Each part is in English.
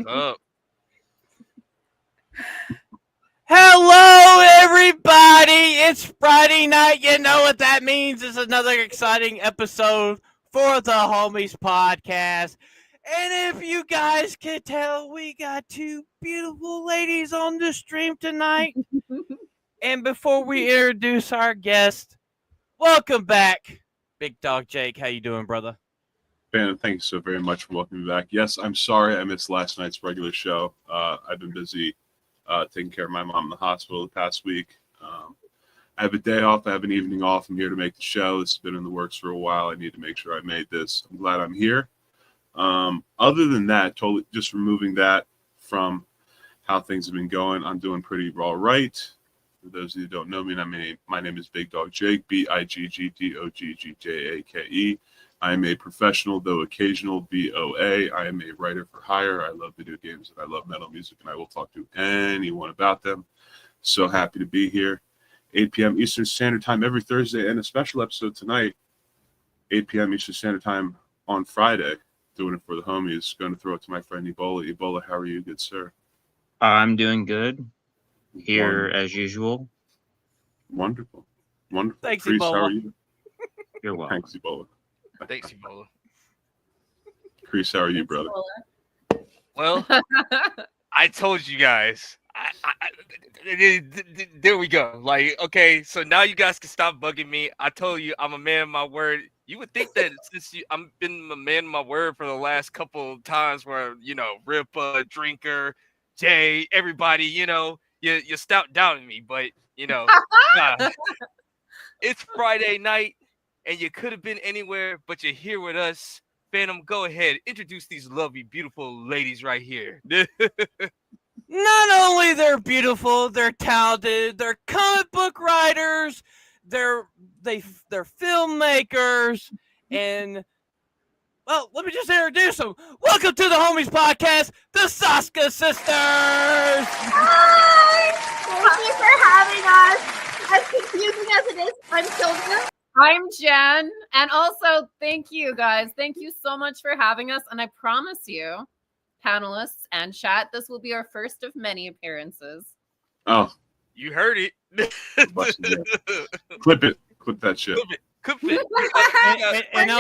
Up. Hello, everybody. It's Friday night. You know what that means. It's another exciting episode for the Homies Podcast. And if you guys can tell, we got two beautiful ladies on the stream tonight. And before we introduce our guest, welcome back, Big Dog Jake. How you doing, brother? Ben, thanks so very much for welcoming me back. Yes, I'm sorry I missed last night's regular show. I've been busy taking care of my mom in the hospital the past week. I have a day off. I have an evening off. I'm here to make the show. This has been in the works for a while. I need to make sure I made this. I'm glad I'm here. Other than that, totally just removing that from how things have been going, I'm doing pretty all right. For those of you who don't know me, my name is Big Dog Jake, BIGGDOGGJAKE. I am a professional, though occasional, BOA. I am a writer for hire. I love video games and I love metal music, and I will talk to anyone about them. So happy to be here. 8 p.m. Eastern Standard Time every Thursday, and a special episode tonight, 8 p.m. Eastern Standard Time on Friday. Doing it for the homies. Going to throw it to my friend Ebola. Ebola, how are you, good sir? I'm doing good. Here Wonderful. as usual. Wonderful. Thanks, Chris, Ebola. how are you? You're welcome. Thanks, Ebola. Thanks, Ebola. Chris, how are you, brother? Well, I told you guys. There we go. Like, okay, so now you guys can stop bugging me. I told you I'm a man of my word. You would think that since I've been a man of my word for the last couple of times where, Rip, Drinker, Jay, everybody, you stopped doubting me. But, it's Friday night and you could have been anywhere, but you're here with us. Phantom, go ahead. Introduce these lovely, beautiful ladies right here. Not only they're beautiful, they're talented, they're comic book writers, they're filmmakers, and well, let me just introduce them. Welcome to the Homies Podcast, the Soska Sisters. Hi! Thank you for having us. As confusing as it is, I'm Sylvia. I'm Jen, and also thank you guys. Thank you so much for having us, and I promise you, panelists and chat, this will be our first of many appearances. Oh, You heard it. clip it. Clip that shit. Clip it. And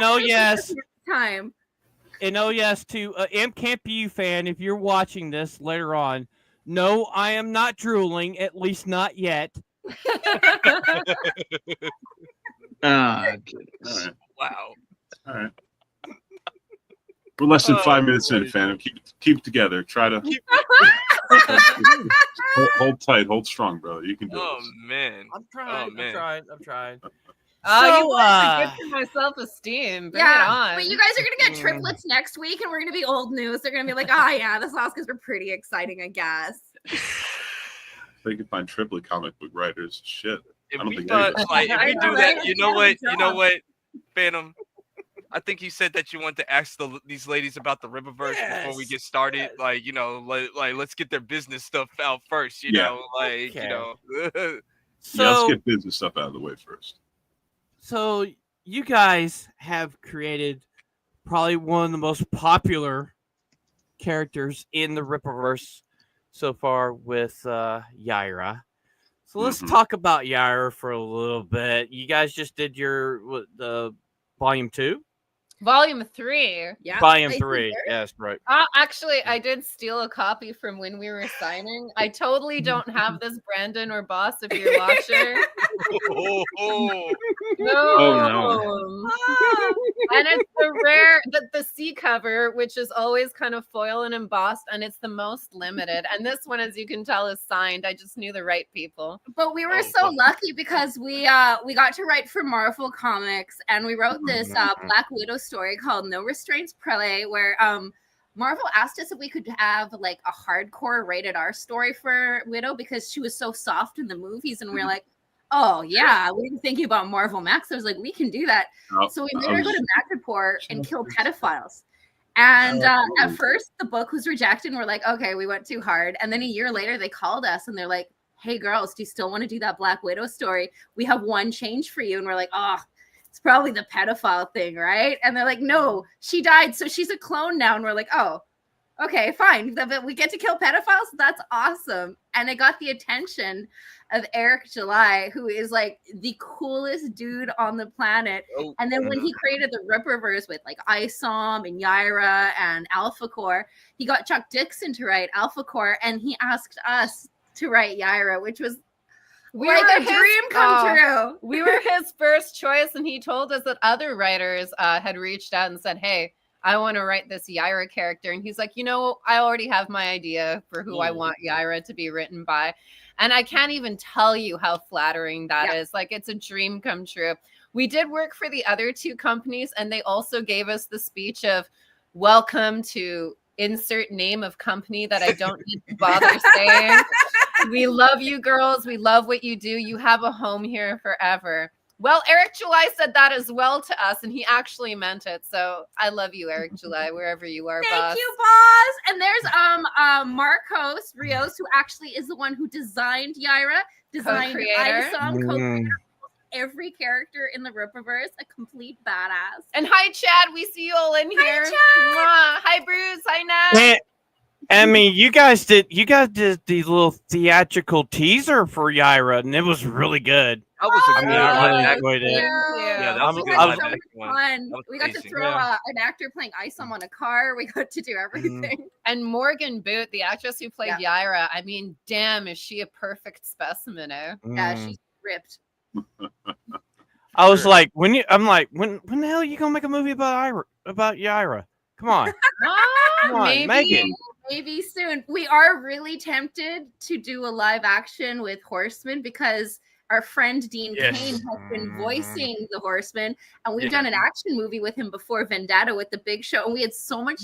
oh yes, Time. and oh yes to MCampu fan, if you're watching this later on, no, I am not drooling, at least not yet. Goodness. All right. Wow. All right. We're less than 5 minutes in, Phantom. Keep it together. Try to hold tight, hold strong, brother. You can do Oh this. man. I'm trying. Oh, man. I'm trying. Oh, you So, want to get to my self-esteem. Bring it on. But you guys are gonna get triplets next week, and we're gonna be old news. They're gonna be like, "Oh yeah, the Soskas were pretty exciting, I guess." They can find triplet comic book writers. Shit. If I don't we think thought, anybody- like, if I we know, do that, right? you know Yeah, what, job. Phantom. I think you said that you want to ask these ladies about the Riververse before we Yes, get started. yes. Like, like let's get their business stuff out first. You Yeah. know, like, Okay. Yeah, So, let's get business stuff out of the way first. so you guys have created probably one of the most popular characters in the Ripperverse so far with Yaira. So let's Mhm. talk about Yaira for a little bit. You guys just did the volume 2? Volume 3. Yeah. Volume I 3. think Yes, right. Actually, I did steal a copy from when we were signing. I totally don't have this, Brandon or Boss, if you're watching. oh. No. Oh, And it's the rare, the C cover, which is always kind of foil and embossed, and it's the most limited. And this one, as you can tell, is signed. I just knew the right people. But we were Oh, so fuck. lucky because we got to write for Marvel Comics, and we wrote this Black Widow story called No Restraints Prele, where Marvel asked us if we could have like a hardcore rated R story for Widow because she was so soft in the movies, and we are like, oh yeah, we were thinking about Marvel Max. I was like, we can do that. So we made her go to Madripoor and kill pedophiles. And at first the book was rejected, and we're like, okay, we went too hard. And then a year later they called us and they're like, hey girls, do you still want to do that Black Widow story? We have one change for you. And we're like, oh, it's probably the pedophile thing, right? And they're like, no, she died, so she's a clone now. And we're like, oh, Okay, fine. But we get to kill pedophiles. That's awesome. And it got the attention of Eric July, who is like the coolest dude on the planet. Oh, And then when he created the Ripperverse with like Isom and Yaira and Alpha Core, he got Chuck Dixon to write Alpha Core, and he asked us to write Yaira, which was like a dream come true. We were his first choice, and he told us that other writers had reached out and said, "Hey, I want to write this Yaira character." And he's like, I already have my idea for who I want Yaira to be written by. And I can't even tell you how flattering that is. Like, it's a dream come true. We did work for the other two companies, and they also gave us the speech of welcome to insert name of company that I don't need to bother saying. We love you girls. We love what you do. You have a home here forever. Well, Eric July said that as well to us, and he actually meant it. So I love you, Eric July, wherever you are, boss. Thank you, boss. And there's Marcos Rios, who actually is the one who designed Yaira, designed Isom, co-creator every character in the Ripperverse, a complete badass. And hi, Chad. We see you all in here. Hi, Chad. Hi, Bruce. Hi, Nat. I mean, you guys did the little theatrical teaser for Yaira, and it was really good. That was a good I live enjoyed it. Yeah, that was a We good had live so much action one. fun. That was We got to amazing. throw an actor playing Isom on a car. We got to do everything. And Morgan Boot, the actress who played Yaira, I mean, damn, is she a perfect specimen, eh? Yeah, she's ripped. I was like, when the hell are you gonna make a movie about Yaira? Come on, come on, make it. Maybe soon. We are really tempted to do a live action with Horseman because our friend Dean Cain has been voicing the Horseman, and we've done an action movie with him before, Vendetta, with the Big Show, and we had so much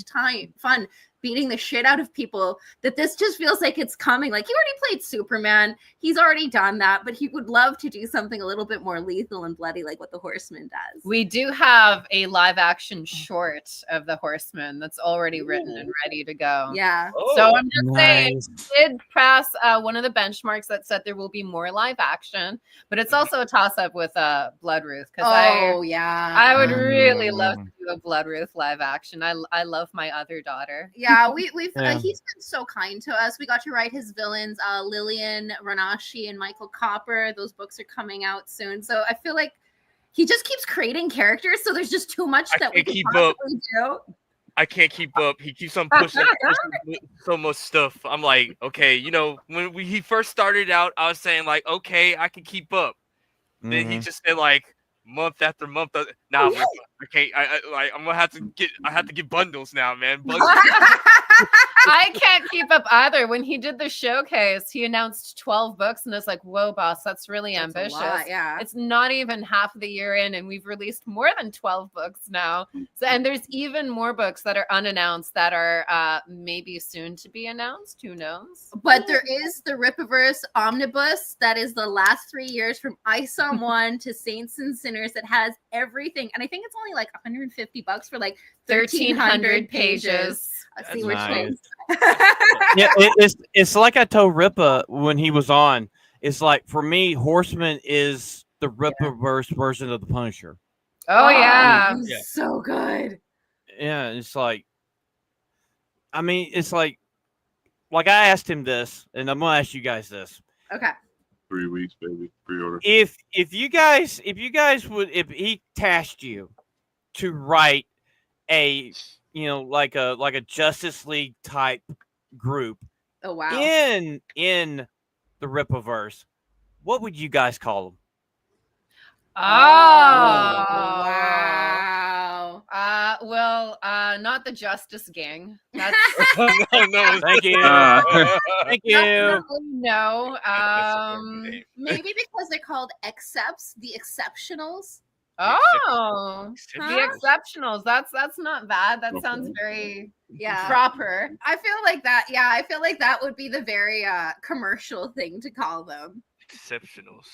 fun beating the shit out of people that this just feels like it's coming. Like, he already played Superman, he's already done that, but he would love to do something a little bit more lethal and bloody like what the Horseman does. We do have a live action short of the Horseman that's already written and ready to go. Yeah. So I'm just saying, it did pass one of the benchmarks that said there will be more live action, but it's also a toss up with Blood Ruth, because I would really love to do a Blood Ruth live action. I love my other daughter. Yeah, we've he's been so kind to us. We got to write his villains, Lillian Ranashi and Michael Copper. Those books are coming out soon. So I feel like he just keeps creating characters. So there's just too much that we can possibly do. I can't keep up. He keeps on pushing so much stuff. I'm like, okay, when he first started out, I was saying like, okay, I can keep up. Then he just said like month after month. Nah, I can't. I'm gonna have to get bundles now, man. Bundles. I can't keep up either. When he did the showcase, he announced 12 books, and it's like, whoa, boss, that's really ambitious. Yeah, it's not even half of the year in, and we've released more than 12 books now. So, and there's even more books that are unannounced that are maybe soon to be announced. Who knows? But there is the Ripperverse Omnibus that is the last 3 years from Isom 1 to Saints and Sinners that has everything, and I think it's only like $150 for like 1,300 pages. Let's see which ones. Yeah, it's like I told Rippa when he was on. It's like, for me, Horseman is the Ripperverse version of the Punisher. Oh yeah, so good. Yeah, it's like, I mean, it's like I asked him this, and I'm gonna ask you guys this. Okay. 3 weeks, baby. Pre-order. If you guys would, if he tasked you to write a like a Justice League type group, oh wow, in the Ripperverse, what would you guys call them? Wow. Well, not the Justice Gang. That's no. Thank you. Thank you. No. Maybe because they're called Excepts, the Exceptionals. Oh, the Exceptionals. That's not bad. That sounds very proper. I feel like that. Yeah, I feel like that would be the very commercial thing to call them. Exceptionals.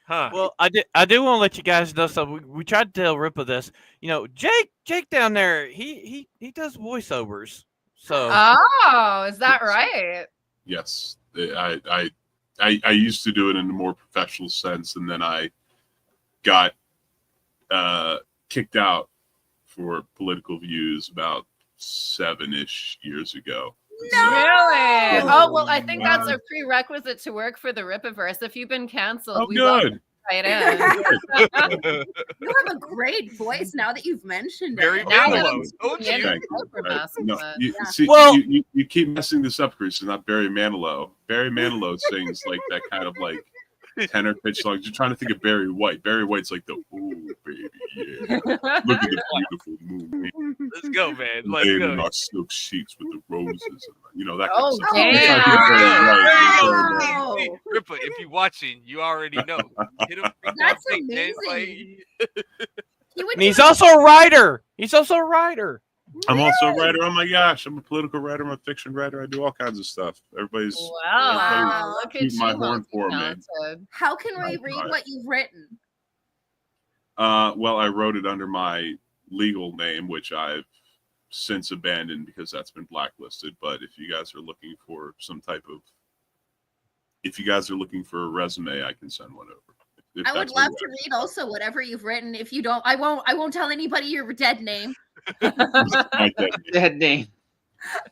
Huh. Well, I do want to let you guys know something. We tried to tell Rippa this. Jake down there, he does voiceovers. So. Oh, is that right? Yes, I used to do it in a more professional sense, and then I got kicked out for political views about 7-ish years ago. No! Really? So, Oh, well, I think Wow. that's a prerequisite to work for the Rippaverse. If you've been canceled, Oh, we welcome good. you right in. you have a great voice now that you've mentioned Very it. Now Manilow. that I'm Told speaking you. in Thank you. Ripper No, Mask, you, Yeah. see, Well- you keep messing this up, Chris. It's not Barry Manilow. Barry Manilow sings like that kind of like tenor pitch songs. You're trying to think of Barry White. Barry White's like the ooh baby, yeah. Look at the beautiful moon Let's go, man. Let's laying go. in our silk sheets with the roses. You know that kind Oh, of stuff. damn. You're trying to think of Barry White. There You're you Barry go. White. Wow. Ripper, if you're watching, you already know. Hit him. That's man. amazing. Like, He would And do he's also a writer. He's also a writer. I'm also a writer. Oh my gosh, I'm a political writer. I'm a fiction writer. I do all kinds of stuff. Everybody's wow, look at tooting you, my horn for me. multi-talented. How can we Oh, read God. what you've written? Well, I wrote it under my legal name, which I've since abandoned because that's been blacklisted. But if you guys are looking for a resume, I can send one over. If I would that's what love you to want. read also whatever you've written. If you don't, I won't tell anybody your dead name. My dead name. Dead name.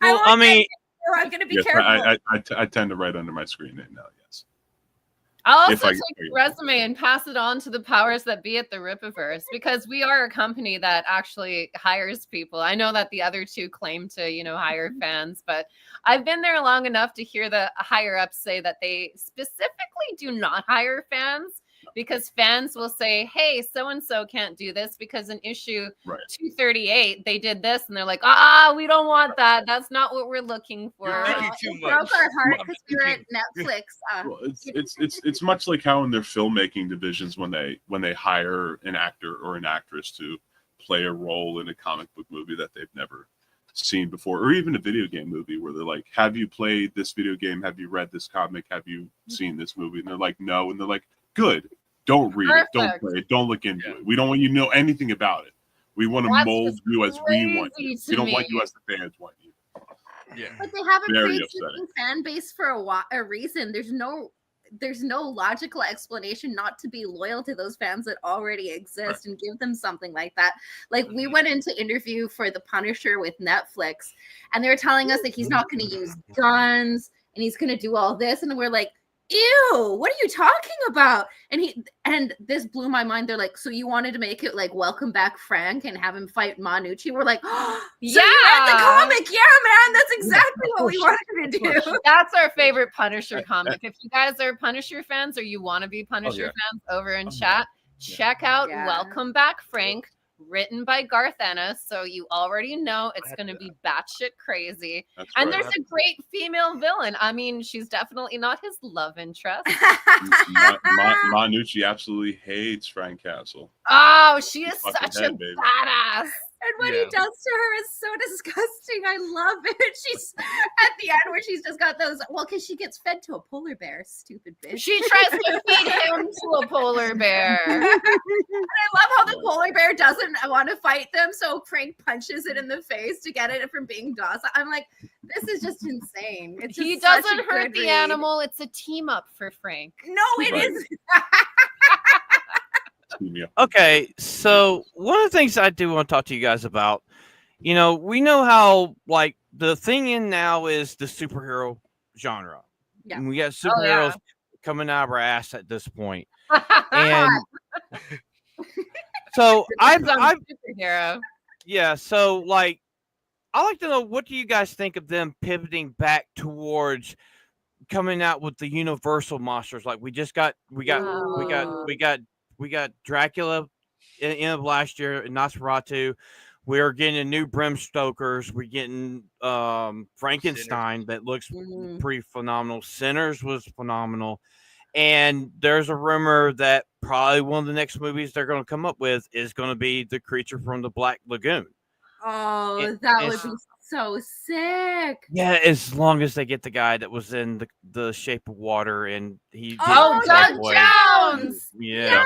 Well, won't I mean, or I'm gonna be Yes, careful. I tend to write under my screen name now. Yes. I'll If also I- take your resume and pass it on to the powers that be at the Rippaverse because we are a company that actually hires people. I know that the other two claim to, hire fans, but I've been there long enough to hear the higher ups say that they specifically do not hire fans because fans will say, hey, so-and-so can't do this because in issue Right. 238, they did this. And they're like, we don't want that. That's not what we're looking for. You're thinking too It much. broke our heart I'm because we were at thinking- Netflix. Well, it's much like how in their filmmaking divisions when they hire an actor or an actress to play a role in a comic book movie that they've never seen before, or even a video game movie where they're like, have you played this video game? Have you read this comic? Have you seen this movie? And they're like, no. And they're like, good. Don't read it. Don't Perfect. play it. Don't look into it. We don't want you to know anything about it. We want to That's mold just you as we want you. crazy We don't to want me. you as the fans want you. Yeah. But they have a Very pre-existing fan base for a reason. There's no logical explanation not to be loyal to those fans that already exist and give them something like that. Like we went into interview for The Punisher with Netflix, and they were telling us that he's not going to use guns and he's going to do all this, and we're like, ew, what are you talking about? And this blew my mind. They're like, so you wanted to make it like Welcome Back Frank and have him fight Manucci? We're like, oh, so you read the comic? Yeah, man, that's exactly what we wanted to do. That's our favorite Punisher comic. If you guys are Punisher fans or you want to be Punisher yeah. fans over in Oh, chat, check out Yeah. Welcome Back Frank, written by Garth Ennis. So you already know it's going to be batshit crazy. That's And right. there's a great female villain. I mean, she's definitely not his love interest. Manucci absolutely hates Frank Castle. Oh, she is Fucking such a head, baby. badass. And what he Yeah. does to her is so disgusting. I love it. She's at the end where she's just got those. Well, because she gets fed to a polar bear, stupid bitch. She tries to feed him to a polar bear. And I love how the polar bear doesn't want to fight them, so Frank punches it in the face to get it from being docile. I'm like, this is just insane. It's just He such a doesn't hurt good the read. animal. It's a team up for Frank. No, it Right. is. Yeah. okay, so one of the things I do want to talk to you guys about, we know how like the thing in now is the superhero genre. Yeah. And we got Oh, yeah. superheroes coming out of our ass at this point. And so Depends on I've superhero. yeah, so like I like to know, what do you guys think of them pivoting back towards coming out with the universal monsters? Like we got Dracula in the end of last year and Nosferatu. We're getting a new Bram Stoker's. We're getting Frankenstein that looks Mhm. pretty phenomenal. Sinners was phenomenal. And there's a rumor that probably one of the next movies they're going to come up with is going to be the creature from the Black Lagoon. Oh, It- that would it's- be so sick. Yeah, as long as they get the guy that was in the Shape of Water and he. Oh, did Doug Subway. Jones. Yeah.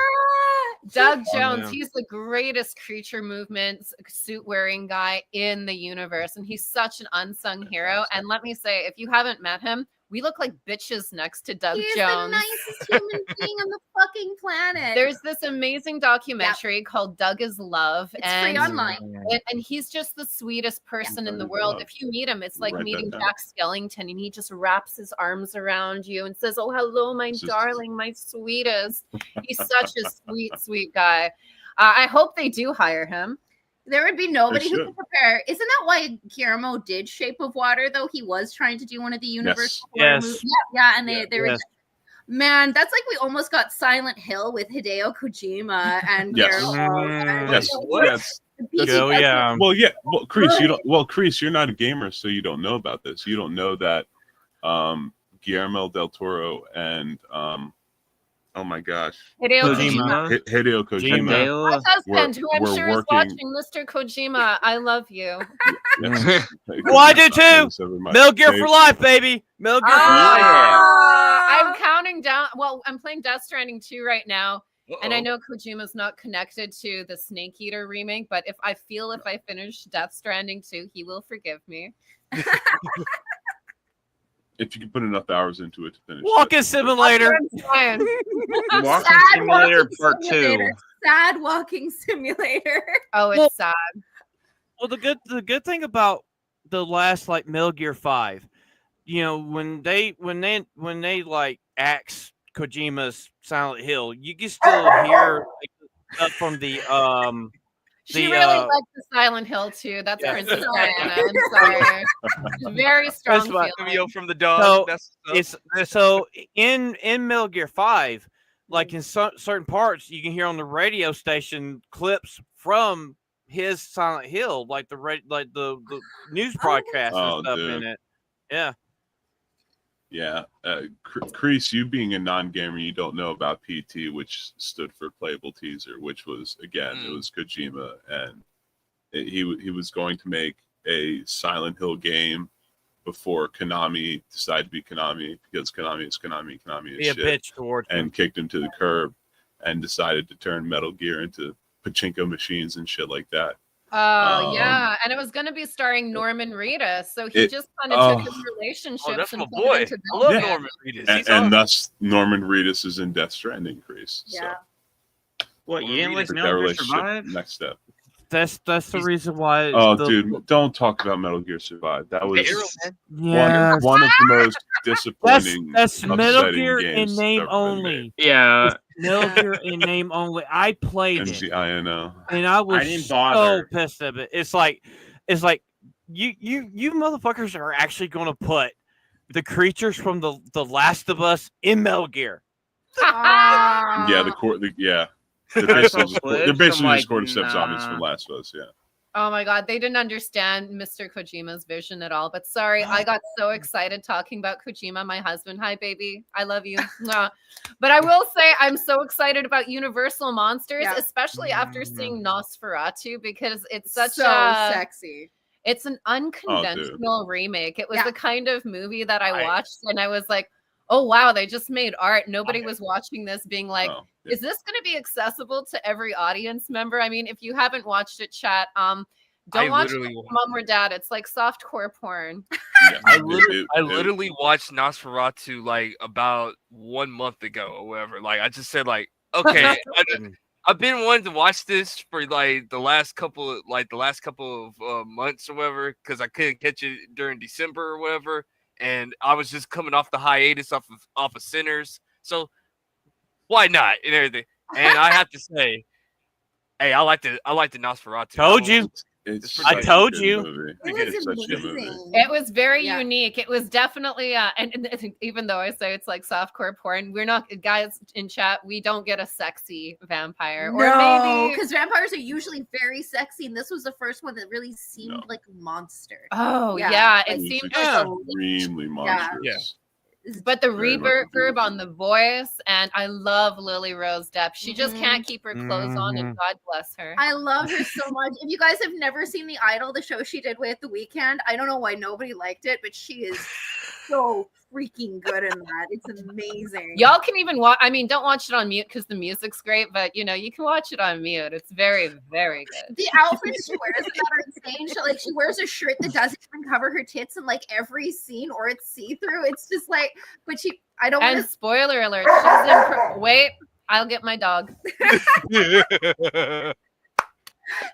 Doug Oh, Jones, man. he's the greatest creature movements suit wearing guy in the universe, and he's such an unsung hero. And let me say, if you haven't met him, we look like bitches next to Doug He's Jones. the nicest human being on the fucking planet. There's this amazing documentary called Doug is Love. It's free online. And he's just the sweetest person in the world. If you meet him, it's like meeting Jack Skellington, and he just wraps his arms around you and says, "Oh, hello, my darling, my sweetest." He's such a sweet, sweet guy. I hope they do hire him. There would be nobody who could prepare. Isn't that why Guillermo did Shape of Water, though? He was trying to do one of the Universal horror movies. Yeah, and they were. Man, that's like we almost got Silent Hill with Hideo Kojima and Guillermo. Well, Kreese, you don't. Well, Kreese, you're not a gamer, so you don't know about this. You don't know that Guillermo del Toro and oh my gosh, Hideo Kojima. Hideo Kojima. My husband, who I'm sure is watching, Mr. Kojima. I love you. Well, I do too. Metal Gear for life, baby. Metal Gear for life. I'm counting down. Well, I'm playing Death Stranding 2 right now. And I know Kojima's not connected to the Snake Eater remake, but if I finish Death Stranding 2, he will forgive me. If you can put enough hours into it to finish. Walking Simulator. Walking Simulator Part 2. Sad Walking Simulator. Oh, it's sad. Well, the good thing about the last like Metal Gear 5, you know, when they like axe Kojima's Silent Hill, you can still hear up from the She really likes the Silent Hill too. That's Princess Diana. I'm sorry. Very strong video from the dog. So in Metal Gear 5, like in certain parts, you can hear on the radio station clips from his Silent Hill, like the news broadcast and stuff in it. Yeah. Yeah, Kreese, you being a non-gamer, you don't know about PT, which stood for Playable Teaser, which was it was Kojima, and he was going to make a Silent Hill game before Konami decided to be Konami, because Konami is shit, bitch towards and kicked him to the curb, and decided to turn Metal Gear into pachinko machines and shit like that. Oh, yeah. And it was going to be starring Norman Reedus. So he just kind of took his relationships. That's and my boy. I love Norman Reedus. And thus, Norman Reedus is in Death Stranding, Kreese. Yeah. So. What, you didn't like Metal Gear Survive? Next step. That's the reason why. Dude, don't talk about Metal Gear Survive. That was one of the most disappointing. That's Metal Gear in name only. Yeah. Metal Gear in name only. I played it. MGINO. And I was didn't bother. so pissed at it. It's like you motherfuckers are actually going to put the creatures from the Last of Us in Metal Gear. They're basically just cordyceps zombies from Last of Us, yeah. Oh my God, they didn't understand Mr. Kojima's vision at all. But sorry, I got so excited talking about Kojima, my husband. Hi, baby. I love you. But I will say I'm so excited about Universal Monsters, especially after seeing Nosferatu, because it's such sexy. It's an unconventional remake. It was the kind of movie that I watched and I was like, oh, wow, they just made art. Nobody was watching this being like, is this going to be accessible to every audience member? I mean, if you haven't watched it, chat, don't watch it with mom or dad. It's like softcore porn. Yeah, I literally watched Nosferatu like about 1 month ago or whatever. Like, I just said like, okay, I've been wanting to watch this for like the last couple of months or whatever, because I couldn't catch it during December or whatever. And I was just coming off the hiatus off of Sinners, so why not and everything. And I have to say, hey, I like the Nosferatu. Told you. I told you. It was very unique. It was definitely and even though I say it's like softcore porn, we're not, guys in chat, we don't get a sexy vampire. No, or maybe because vampires are usually very sexy, and this was the first one that really seemed like a monster. Oh yeah, it seemed extremely monstrous. Yeah. But the reverb on the voice, and I love Lily Rose Depp. She just can't keep her clothes on, and God bless her. I love her so much. If you guys have never seen The Idol, the show she did with The Weeknd, I don't know why nobody liked it, but she is so freaking good in that. It's amazing. Y'all can even watch. I mean, don't watch it on mute because the music's great, but you can watch it on mute. It's very, very good. The outfits she wears in that are insane. She wears a shirt that doesn't even cover her tits in like every scene, or it's see-through. It's just like, but I don't want And to. spoiler alert, she's in. Wait, I'll get my dog.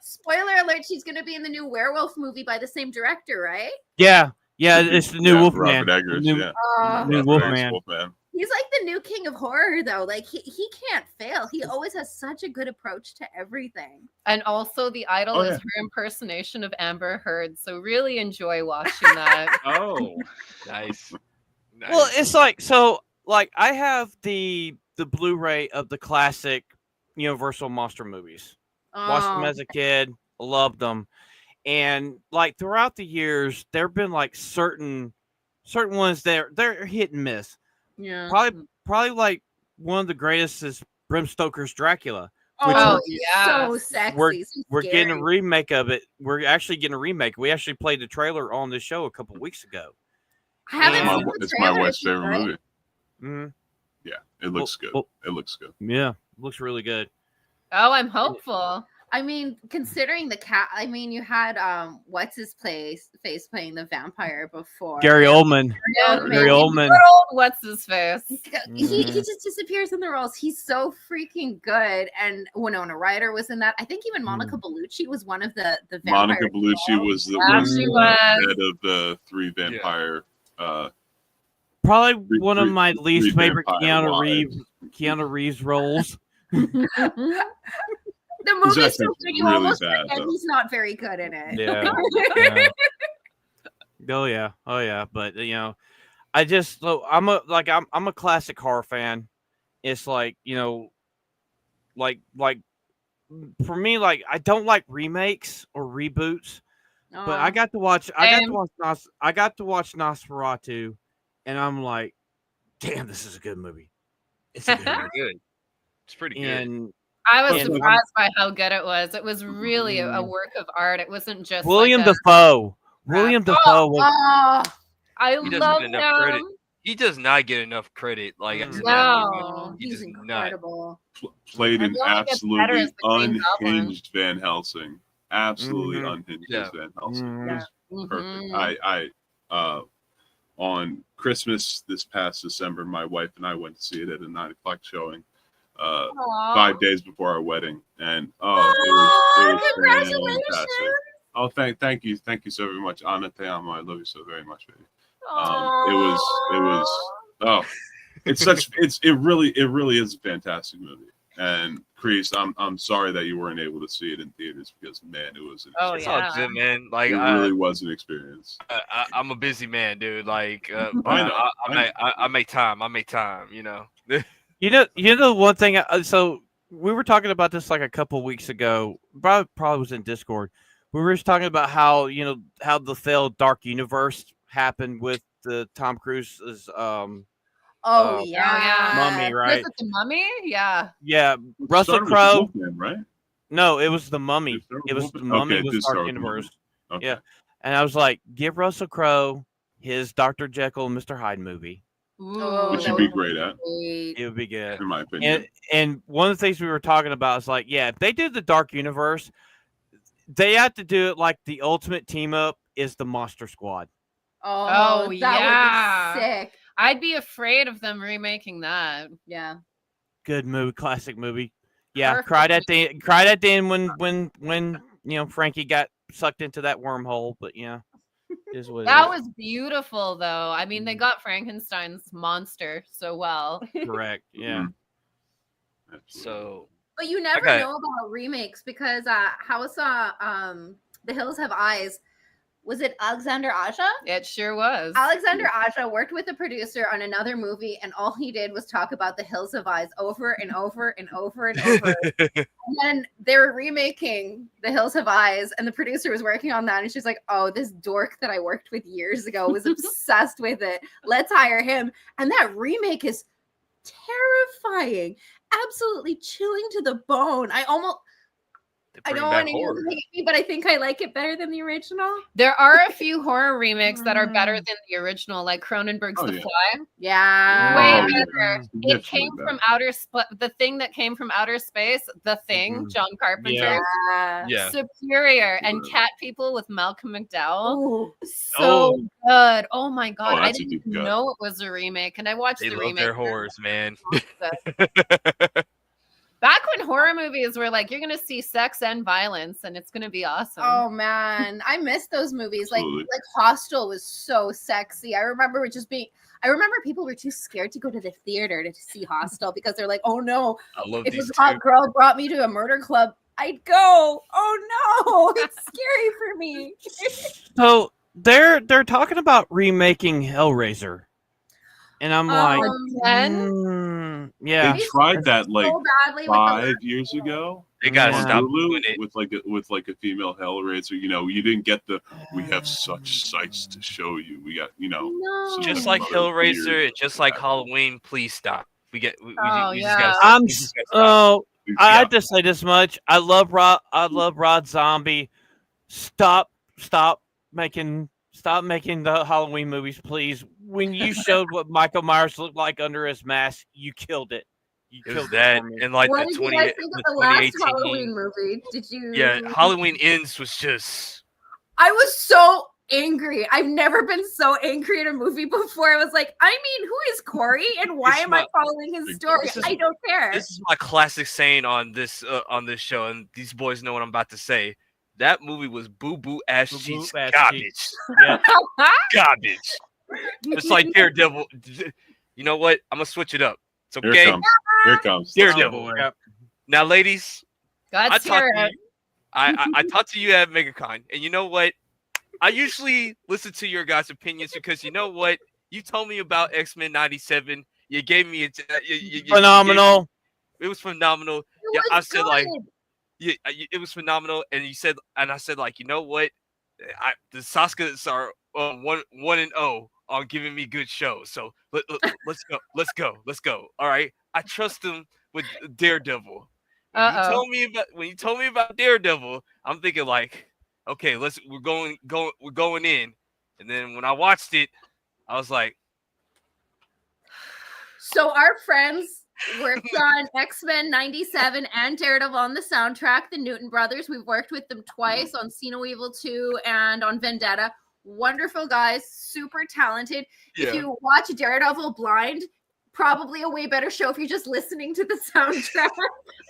Spoiler alert, she's going to be in the new werewolf movie by the same director, right? Yeah, it's the new Wolfman. Robert Eggers, New Robert Wolfman. Eggers, Wolfman. He's like the new king of horror, though. Like, he can't fail. He always has such a good approach to everything. And also, the idol is her impersonation of Amber Heard. So really enjoy watching that. Oh, Nice. Well, it's like I have the Blu-ray of the classic Universal monster movies. Watched them as a kid, loved them, and like throughout the years, there've been like certain ones that they're hit and miss. Yeah, probably like one of the greatest is Bram Stoker's Dracula. Oh, so sexy. We're getting a remake of it. We're actually getting a remake. We actually played the trailer on the show a couple weeks ago. I haven't seen the It's trailer. my wife's favorite right? movie. Mm-hmm. Yeah, it looks good. It looks good. Yeah, looks really good. Oh, I'm hopeful. I mean, considering the cat, I mean, you had what's his face playing the vampire before. Gary Oldman. Gary Oldman. Good old what's his face. He just disappears in the roles. He's so freaking good. And Winona Ryder was in that. I think even Monica Bellucci was one of the vampire. Monica Bellucci was the head of the three vampire. Probably one of my least favorite Keanu Reeves roles. The movie's so good, you really almost bad, forget he's not very good in it. Yeah. Oh yeah. But I just I'm a classic horror fan. It's like like for me, like I don't like remakes or reboots. But I got to watch Nosferatu, and I'm like, damn, this is a good movie. It's a good movie. Good. It's pretty good. And I was surprised by how good it was. It was really a work of art. It wasn't just William Dafoe. William Dafoe. I He doesn't love get enough credit. him. He does not get enough credit. Like No. he He's does incredible. Played an It gets better as absolutely the Green Goblin. unhinged Van Helsing. Absolutely unhinged Yeah. as Van Helsing. Mhm. It was perfect. Mhm. I on Christmas this past December, my wife and I went to see it at a 9:00 showing. Aw. 5 days before our wedding, and it was congratulations! fantastic. Oh, thank you so very much, Anna Te Amo. I love you so very much, baby. It really is a fantastic movie. And Chris, I'm sorry that you weren't able to see it in theaters because man, it was It's all good, man. Like it really was an experience. I'm a busy man, dude. Like I make time. You know one thing. So we were talking about this like a couple weeks ago. Probably was in Discord. We were just talking about how how the failed Dark Universe happened with the Tom Cruise's Mummy, right? Was it the Mummy? Yeah. Yeah, Russell Started with Crowe. Wolfman, right? No, it was the Mummy. It was The Mummy okay, was Dark Universe. Okay. Yeah, and I was like, give Russell Crowe his Dr. Jekyll and Mr. Hyde movie. Which you'd be great at, It would be good. in my opinion. And one of the things we were talking about is like, yeah, if they do the Dark Universe, they have to do it like the ultimate team up is the Monster Squad. Oh, that yeah. would be sick. I'd be afraid of them remaking that. Yeah. Good movie, classic movie. Yeah, Perfect. cried at the end when Frankie got sucked into that wormhole, but is what That it was beautiful, though. I mean, they got Frankenstein's monster so well. is. Correct. Yeah. Absolutely. So But you never Okay. know about remakes because House The Hills Have Eyes. Was it Alexander Aja? It sure was. Alexander Aja worked with a producer on another movie, and all he did was talk about The Hills Have Eyes over and over and over and over. And then they were remaking The Hills Have Eyes, and the producer was working on that, and she's like, "Oh, this dork that I worked with years ago was obsessed with it. Let's hire him." And that remake is terrifying, absolutely chilling to the bone. I don't want anyone to hate me, but I think I like it better than the original. There are a few horror remakes that are better than the original, like Cronenberg's The Fly. Yeah. Way yeah. better. It came from outer the thing that came from outer space, The Thing, John Carpenter. Yeah. Superior. And Cat People with Malcolm McDowell. So good. Oh my god. I didn't even know it was a remake. And I watched the remake. They love their horrors, man. Back when horror movies were like, you're gonna see sex and violence, and it's gonna be awesome. Oh man, I miss those movies. Like Hostel was so sexy. I remember people were too scared to go to the theater to see Hostel because they're like, oh no, if a hot girl brought me to a murder club, I'd go. Oh no, it's scary for me. So they're talking about remaking Hellraiser. And I'm like, yeah. They tried that like so 5 years ago. They gotta stop doing it with a female Hellraiser. You know, you didn't get we have such sights to show you. We got just like Hellraiser, just like Halloween. Please stop. We just gotta. I have to say this much. I love Rod Zombie. Stop making the Halloween movies, please. When you showed what Michael Myers looked like under his mask, you killed it. It was that, and like what the did you guys think of the last Halloween movie? Did you? Yeah, Halloween Ends was just. I was so angry. I've never been so angry at a movie before. I was like, I mean, who is Corey, and why am I following his story? I don't care. This is my classic saying on this show, and these boys know what I'm about to say. That movie was boo ass cheeks garbage. Yeah. Garbage. It's like Daredevil. You know what? I'm gonna switch it up. It's okay. Here comes. Daredevil. Now, ladies, I talked to you at MegaCon, and you know what? I usually listen to your guys' opinions because you know what? You told me about X-Men '97. You gave me phenomenal. It was phenomenal. I said like. Yeah, it was phenomenal, and you said, and I said, like, you know what, the Soskas are 1-0 on giving me good shows. So let's go. All right, I trust them with Daredevil. When you told me about Daredevil, I'm thinking like, okay, we're going in, and then when I watched it, I was like, so our friends worked on X-Men '97 and Daredevil on the soundtrack, the Newton brothers. We've worked with them twice on See No Evil 2 and on Vendetta. Wonderful guys, super talented. Yeah. If you watch Daredevil blind, probably a way better show if you're just listening to the soundtrack.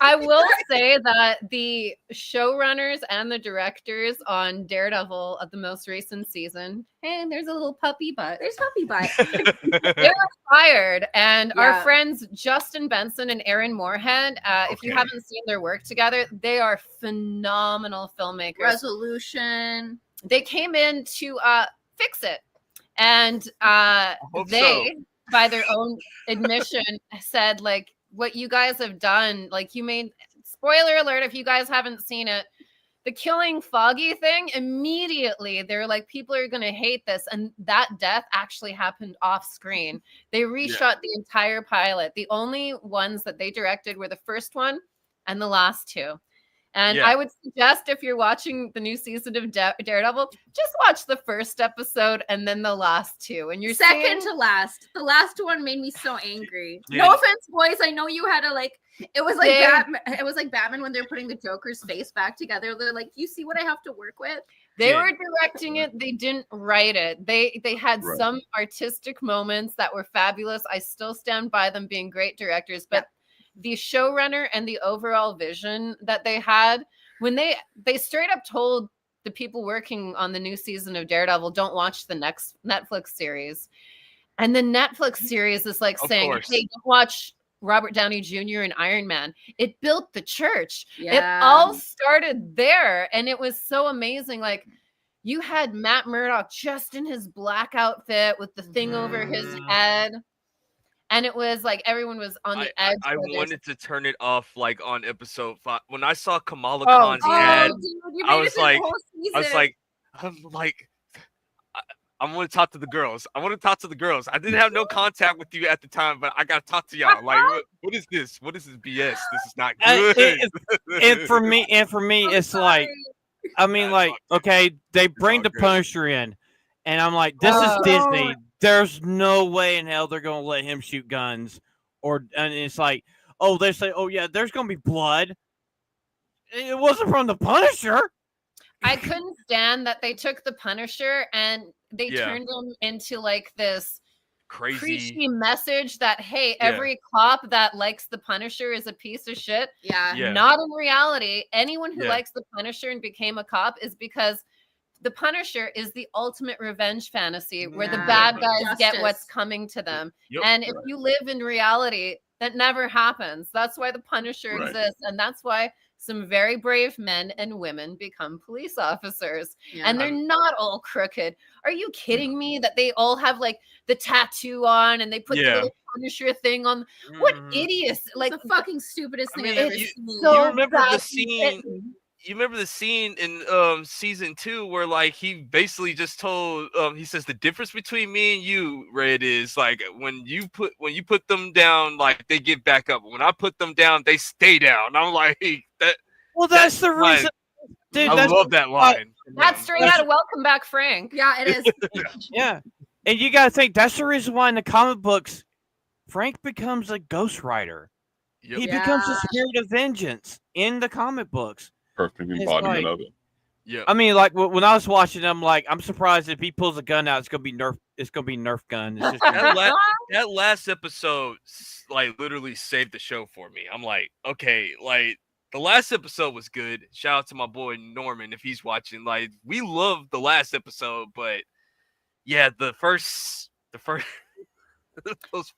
I will say that the showrunners and the directors on Daredevil of the most recent season, and there's a little puppy butt. There's puppy butt. They were fired. And our friends Justin Benson and Aaron Moorhead, if you haven't seen their work together, they are phenomenal filmmakers. Resolution. They came in to fix it. And by their own admission, said like, what you guys have done, like you made, spoiler alert if you guys haven't seen it, the killing Foggy thing, immediately they're like, people are going to hate this. And that death actually happened off screen. They reshot the entire pilot. The only ones that they directed were the first one and the last two. And I would suggest if you're watching the new season of Daredevil, just watch the first episode and then the last two. And you're second to last. The last one made me so angry. No offense, boys. I know you had to like. It was like Batman. It was like Batman when they're putting the Joker's face back together. They're like, you see what I have to work with. They were directing it. They didn't write it. They had some artistic moments that were fabulous. I still stand by them being great directors, but. The showrunner and the overall vision that they had when they straight up told the people working on the new season of Daredevil, don't watch the next Netflix series. And the Netflix series is like saying, hey, don't watch Robert Downey Jr. and Iron Man. It built the church. It all started there. And it was so amazing. Like you had Matt Murdock just in his black outfit with the thing over his head. And it was like everyone was on the edge. I wanted to turn it off like on episode 5. When I saw Kamala Khan's head, I was like, I want to talk to the girls. I want to talk to the girls. I didn't have no contact with you at the time, but I gotta talk to y'all. Like, what is this? What is this BS? This is not good. And for me, it's like, I mean, like, okay, they bring the Punisher in, and I'm like, this is Disney. There's no way in hell they're gonna let him shoot guns, and it's like, oh, they say, oh yeah, there's gonna be blood. It wasn't from the Punisher. I couldn't stand that they took the Punisher and they turned him into like this preachy message that, hey, every cop that likes the Punisher is a piece of shit. Yeah. Not in reality. Anyone who likes the Punisher and became a cop is because the Punisher is the ultimate revenge fantasy where the bad guys get what's coming to them. And if you live in reality, that never happens. That's why the Punisher exists. And that's why some very brave men and women become police officers. And they're not all crooked. Are you kidding me that they all have like the tattoo on and they put the little Punisher thing on? What idiots. Like the fucking stupidest thing I've ever seen. You remember the scene? You remember the scene in season 2 where like he basically just told he says the difference between me and you, Red, is like when you put them down, like they get back up. When I put them down, they stay down. I'm like that. Well, that's the reason. Dude, I love that line. That's straight out of Welcome Back, Frank. Yeah, it is. Yeah, and you gotta think that's the reason why in the comic books, Frank becomes a Ghost Rider. He becomes the spirit of vengeance in the comic books. Perfect embodiment of it. Yeah. I mean, like when I was watching, I'm like, I'm surprised if he pulls a gun out, it's gonna be Nerf. It's gonna be Nerf gun. It's just that last episode, like, literally saved the show for me. I'm like, okay, like the last episode was good. Shout out to my boy Norman if he's watching. Like, we love the last episode, but yeah, the first.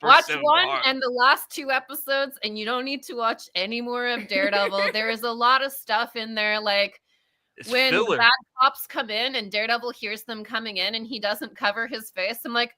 Watch one and the last 2 episodes, and you don't need to watch any more of Daredevil. There is a lot of stuff in there, like when bad cops come in and Daredevil hears them coming in and he doesn't cover his face. I'm like,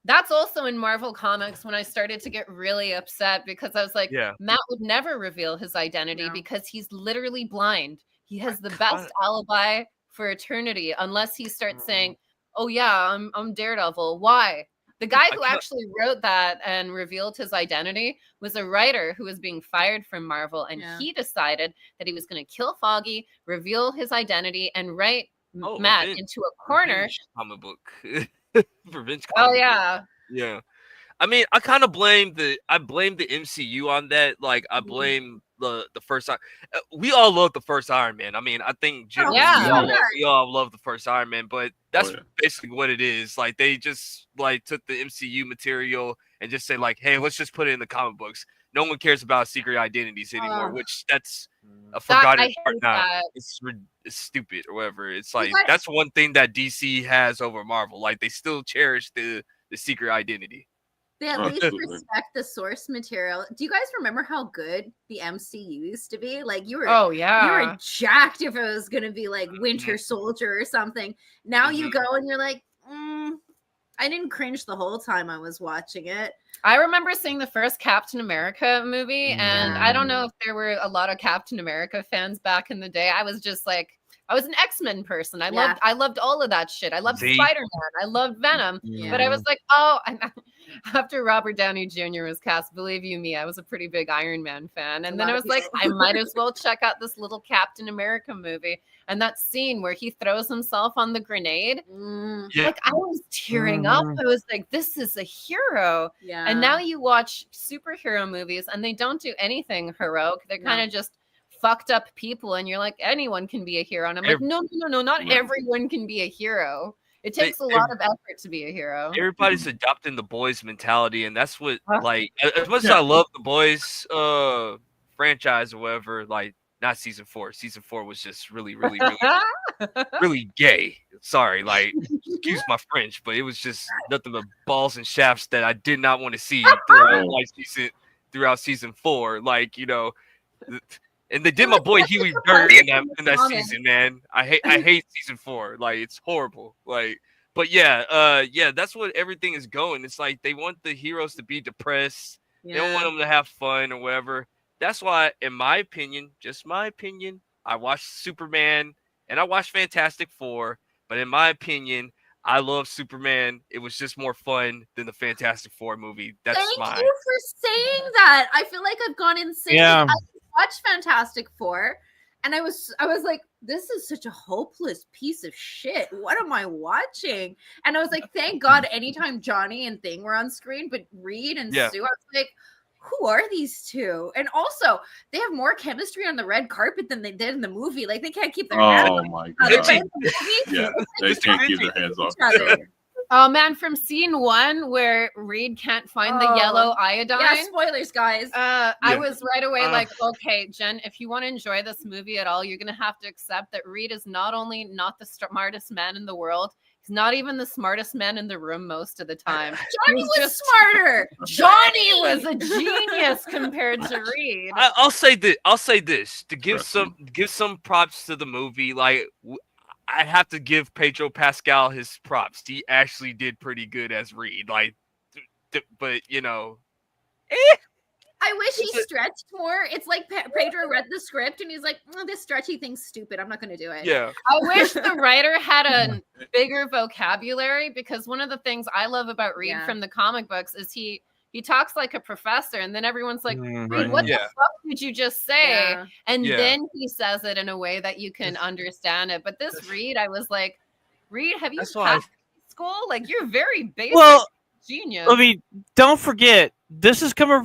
that's also in Marvel Comics when I started to get really upset because I was like, Matt would never reveal his identity because he's literally blind. He has the best alibi for eternity unless he starts saying, oh yeah, I'm Daredevil. Why? The guy who actually wrote that and revealed his identity was a writer who was being fired from Marvel, and he decided that he was going to kill Foggy, reveal his identity, and write Matt into a corner. Comic book. Revenge comic Oh yeah. Book. Yeah. I mean, I kind of blame the MCU on that. Like, I blame the first time. We all love the first Iron Man. I mean, I think generally we all love the first Iron Man, but that's basically what it is. Like, they just like took the MCU material and just say like, hey, let's just put it in the comic books. No one cares about secret identities anymore, which that's a forgotten part now. It's stupid or whatever. It's like that's one thing that DC has over Marvel. Like, they still cherish the secret identity. They at least respect the source material. Do you guys remember how good the MCU used to be? Like, you were you were jacked if it was gonna be like Winter Soldier or something. Now you go and you're like, I didn't cringe the whole time I was watching it. I remember seeing the first Captain America movie, and I don't know if there were a lot of Captain America fans back in the day. I was just like, I was an X-Men person. I loved all of that shit. I loved Spider-Man. I loved Venom. But I was like, after Robert Downey Jr. was cast, believe you me, I was a pretty big Iron Man fan. And then I was like, I might as well check out this little Captain America movie. And that scene where he throws himself on the grenade, like, I was tearing up. I was like, this is a hero. Yeah. And now you watch superhero movies and they don't do anything heroic. They're kind of just fucked up people, and you're like, anyone can be a hero. And I'm like, no, not everyone can be a hero. It takes a lot of effort to be a hero. Everybody's adopting the boys mentality, and that's what, like, as much as I love the boys franchise or whatever, like, not season 4. Season 4 was just really, really, really, really gay. Sorry, like, excuse my French, but it was just nothing but balls and shafts that I did not want to see throughout season 4. Like, you know, and they did my boy Huey dirty in that season, man. I hate season 4. Like, it's horrible. Like, but yeah, that's what everything is going. It's like they want the heroes to be depressed. They don't want them to have fun or whatever. That's why, in my opinion, just my opinion, I watched Superman and I watched Fantastic Four. But in my opinion, I love Superman. It was just more fun than the Fantastic Four movie. That's Thank mine. you for saying that. I feel like I've gone insane. Yeah. I watched Fantastic Four, and I was like, this is such a hopeless piece of shit. What am I watching? And I was like, thank God, anytime Johnny and Thing were on screen, but Reed and Yeah. Sue, I was like, who are these two? And also, they have more chemistry on the red carpet than they did in the movie. Like, they can't keep their hands Oh off my each other. god. But in the movie, Yeah, they can't keep their hands off each each other. other. Oh man, from scene 1 where Reed can't find the yellow iodine. Yeah, spoilers, guys. I was right away like, okay, Jen, if you want to enjoy this movie at all, you're gonna have to accept that Reed is not only not the smartest man in the world, he's not even the smartest man in the room most of the time. Johnny was smarter. Johnny was a genius compared to Reed. I'll say this to give some props to the movie. Like I have to give Pedro Pascal his props. He actually did pretty good as Reed. Like, but you know, I wish he stretched more. It's like Pedro read the script and he's like, this stretchy thing's stupid. I'm not going to do it. Yeah. I wish the writer had a bigger vocabulary, because one of the things I love about Reed from the comic books is he talks like a professor, and then everyone's like, Reed, what the fuck did you just say? Yeah. And then he says it in a way that you can understand it. But this Reed, I was like, Reed, have you passed school? Like, you're very basic. Genius. I mean, don't forget, this is coming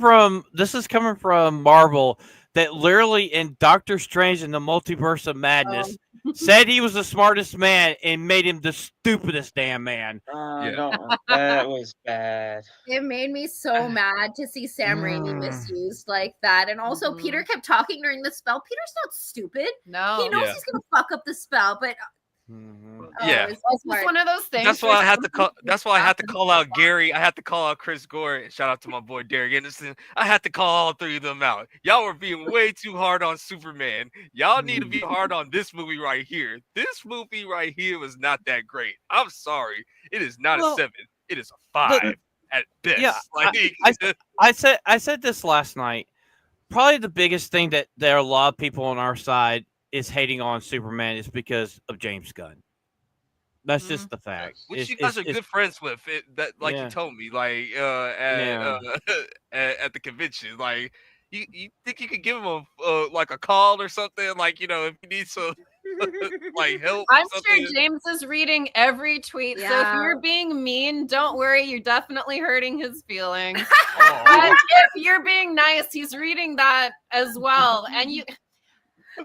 from Marvel, that literally in Doctor Strange and the Multiverse of Madness said he was the smartest man and made him the stupidest damn man. That was bad. It made me so mad to see Sam Raimi misused like that. And also, Peter kept talking during the spell. Peter's not stupid. No. He knows he's going to fuck up the spell, but... it's one of those things. That's why I had to call. That's why I had to call out Gary. I had to call out Chris Gore. Shout out to my boy Derek Anderson. I had to call all three of them out. Y'all were being way too hard on Superman. Y'all need to be hard on this movie right here. This movie right here was not that great. I'm sorry. It is not a 7. It is a 5 at best. Yeah, like, I said this last night. Probably the biggest thing that there are a lot of people on our side is hating on Superman is because of James Gunn. That's just the fact. Which you guys are good friends with. You told me, like at the convention. Like, you think you could give him a call or something? Like, you know, if you need some like help. I'm sure James is reading every tweet. So if you're being mean, don't worry. You're definitely hurting his feelings. And if you're being nice, he's reading that as well. And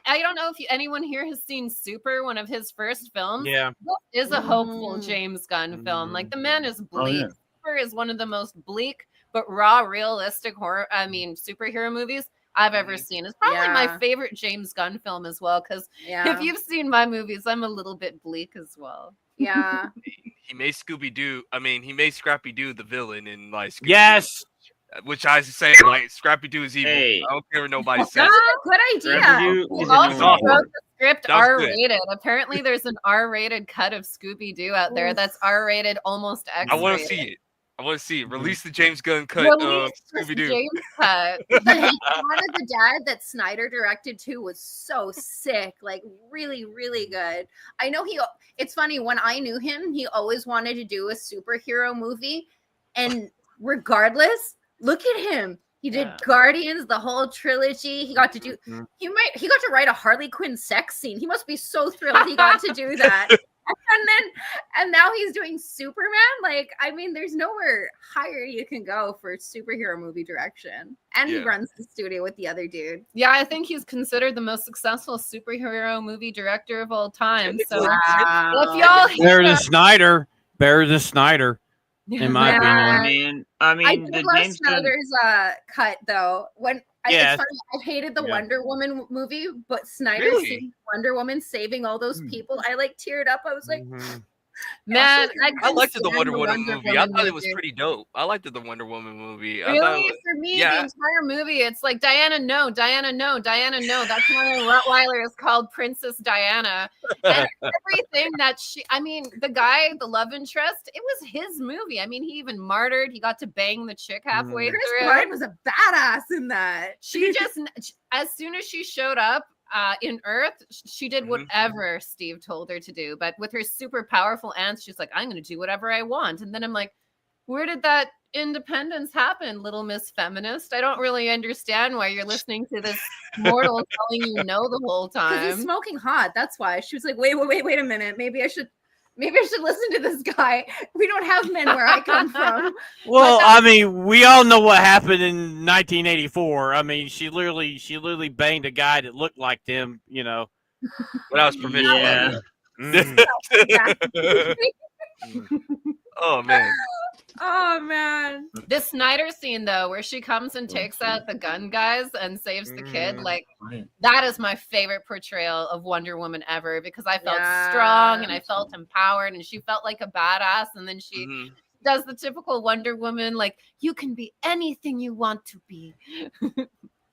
I don't know if anyone here has seen Super, one of his first films. Yeah. This is a hopeful James Gunn film. Like, the man is bleak. Super is one of the most bleak but raw, realistic superhero movies I've ever seen. It's probably my favorite James Gunn film as well, because if you've seen my movies, I'm a little bit bleak as well. Yeah. He made Scooby-Doo. I mean, he made Scrappy-Doo the villain in like Scooby-Doo. Yes. Which I say, like, Scrappy-Doo is evil. Hey. I don't care what nobody says. That's a good idea. Is Also wrote the script That was R-rated. Apparently, there's an R-rated cut of Scooby-Doo out there that's R-rated, almost X-rated. I want to see it. Release the James Gunn cut of Scooby-Doo. James cut. One of the Dad that Snyder directed too was so sick, like really, really good. I know it's funny, when I knew him, he always wanted to do a superhero movie, and regardless, look at him. He did Guardians, the whole trilogy. He got to do he got to write a Harley Quinn sex scene. He must be so thrilled he got to do that. And now he's doing Superman. Like, I mean, there's nowhere higher you can go for superhero movie direction. And he runs the studio with the other dude. Yeah, I think he's considered the most successful superhero movie director of all time. So if y'all better than Snyder, in my opinion. I mean, I did love Snyder's cut though. It's funny, I hated the Wonder Woman movie, but Snyder seeing Wonder Woman saving all those people, I like teared up. I was like, man, I liked the Wonder Woman movie. I thought it was pretty dope. I liked the Wonder Woman movie. Really? For me, the entire movie, it's like, Diana, no. That's why Rottweiler is called Princess Diana. And everything that the guy, the love interest, it was his movie. I mean, he even martyred. He got to bang the chick halfway Chris through. Pine was a badass in that. She just, as soon as she showed up, in Earth, she did whatever Steve told her to do. But with her super powerful aunts, she's like, I'm going to do whatever I want. And then I'm like, where did that independence happen, little Miss Feminist? I don't really understand why you're listening to this mortal telling you no the whole time. Because he's smoking hot. That's why. She was like, wait a minute. Maybe I should listen to this guy. We don't have men where I come from. Well, I mean, we all know what happened in 1984. I mean, she literally banged a guy that looked like them, you know. Without permission. Yeah. Oh man. Oh man. This Snyder scene though, where she comes and takes out the gun guys and saves the kid, like that is my favorite portrayal of Wonder Woman ever, because I felt strong and I felt empowered and she felt like a badass, and then she does the typical Wonder Woman, like, you can be anything you want to be.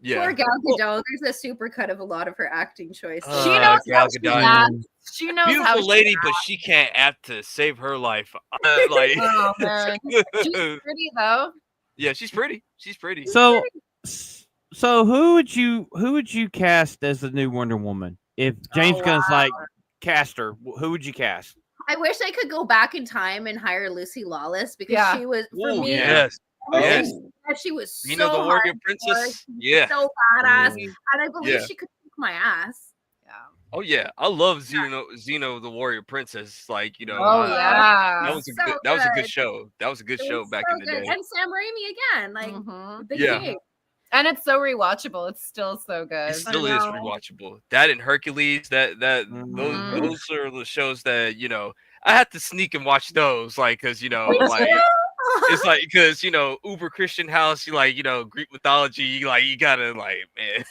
Yeah. Poor Gal Gadot. There's a super cut of a lot of her acting choices. She knows Gal how she Gadot. acts. She knows Beautiful how lady, but she can't act to save her life. Like, oh man, she's pretty though. Yeah, she's pretty. She's pretty. So who would you cast as the new Wonder Woman? If James Gunn's like cast her, who would you cast? I wish I could go back in time and hire Lucy Lawless, because she was, for me, yes. Yes. she was You so know the Warrior hardcore, Princess? she was Yeah. so badass, and I believe she could kick my ass. Yeah. Oh yeah, I love Xeno the Warrior Princess. Like, you know, Oh yeah, that was a good. That was a good show. That was a good show back in the day. And Sam Raimi again, like the king. And it's so rewatchable. It's still so good. It still is rewatchable. That and Hercules. Those are the shows that, you know, I had to sneak and watch those, like, because, you know, like, it's like, because, you know, Uber Christian house, you like, you know, Greek mythology, like, you gotta, like, man.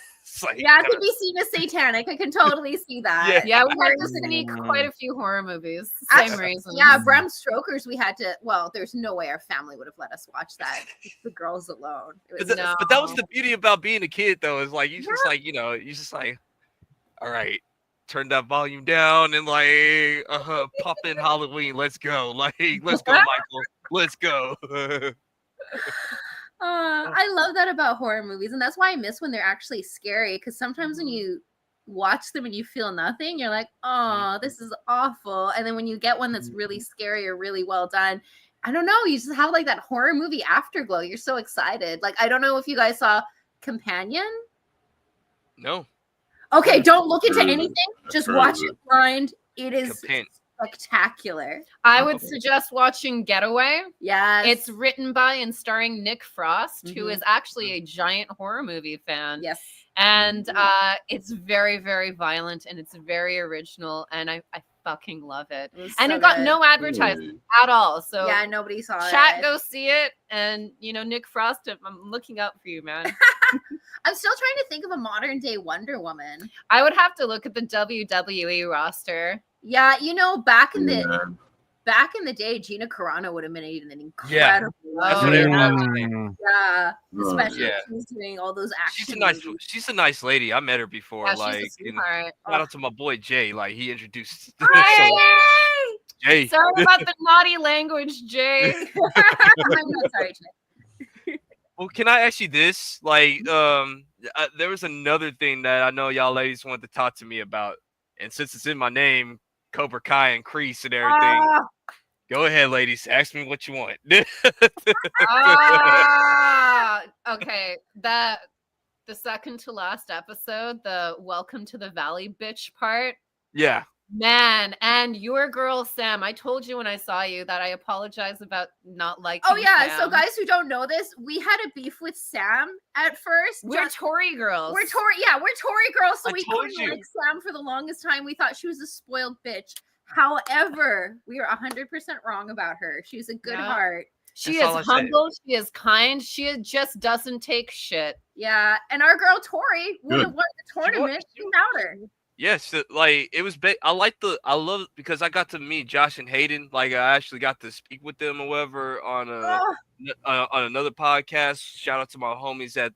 Like, yeah, it could be seen as satanic. I can totally see that. Yeah, we had to sneak quite a few horror movies. Same reason. Yeah, Bram Stoker's. We had to. Well, there's no way our family would have let us watch that. The girls alone. But that was the beauty about being a kid, though. Is like, you just like, you know, you just like, all right, turn that volume down and like, pop in Halloween. Let's go. Like, let's go, Michael. Let's go. I love that about horror movies, and that's why I miss when they're actually scary, because sometimes when you watch them and you feel nothing, you're like, oh, this is awful. And then when you get one that's really scary or really well done, I don't know, you just have like that horror movie afterglow. You're so excited. Like, I don't know if you guys saw Companion. No. Okay, don't look into anything. Just watch it blind. It is spectacular. I would suggest watching Getaway. Yes. It's written by and starring Nick Frost, who is actually a giant horror movie fan. Yes. And it's very, very violent, and it's very original, and I fucking love it. And it got no advertising at all. So yeah, nobody saw it. Chat, go see it. And, you know, Nick Frost, I'm looking out for you, man. I'm still trying to think of a modern day Wonder Woman. I would have to look at the WWE roster. Yeah, you know, back in the day, Gina Carano would have been an incredible. That's what everybody was saying. Yeah, especially if she's doing all those action. She's a nice lady. I met her before. Yeah, like, she's a sweetheart. Shout out to my boy Jay. Like, he introduced. Jay. Sorry about the naughty language, Jay. I'm not sorry, Jay. Well, can I ask you this? Like, there was another thing that I know y'all ladies wanted to talk to me about, and since it's in my name, Cobra Kai and Kreese and everything. Go ahead, ladies. Ask me what you want. Okay. The second to last episode, the Welcome to the Valley bitch part. Yeah. Man, and your girl Sam, I told you when I saw you that I apologize about not liking Sam. So guys who don't know this, we had a beef with Sam at first. We're Tory girls. We're Tory girls, so we couldn't like Sam for the longest time. We thought she was a spoiled bitch. However, we were 100% wrong about her. She's a good heart. She is humble. She is kind. She just doesn't take shit. Yeah, and our girl Tori would have won the tournament without her. Yes, like it was. I love because I got to meet Josh and Hayden. Like, I actually got to speak with them or whatever on another podcast. Shout out to my homies at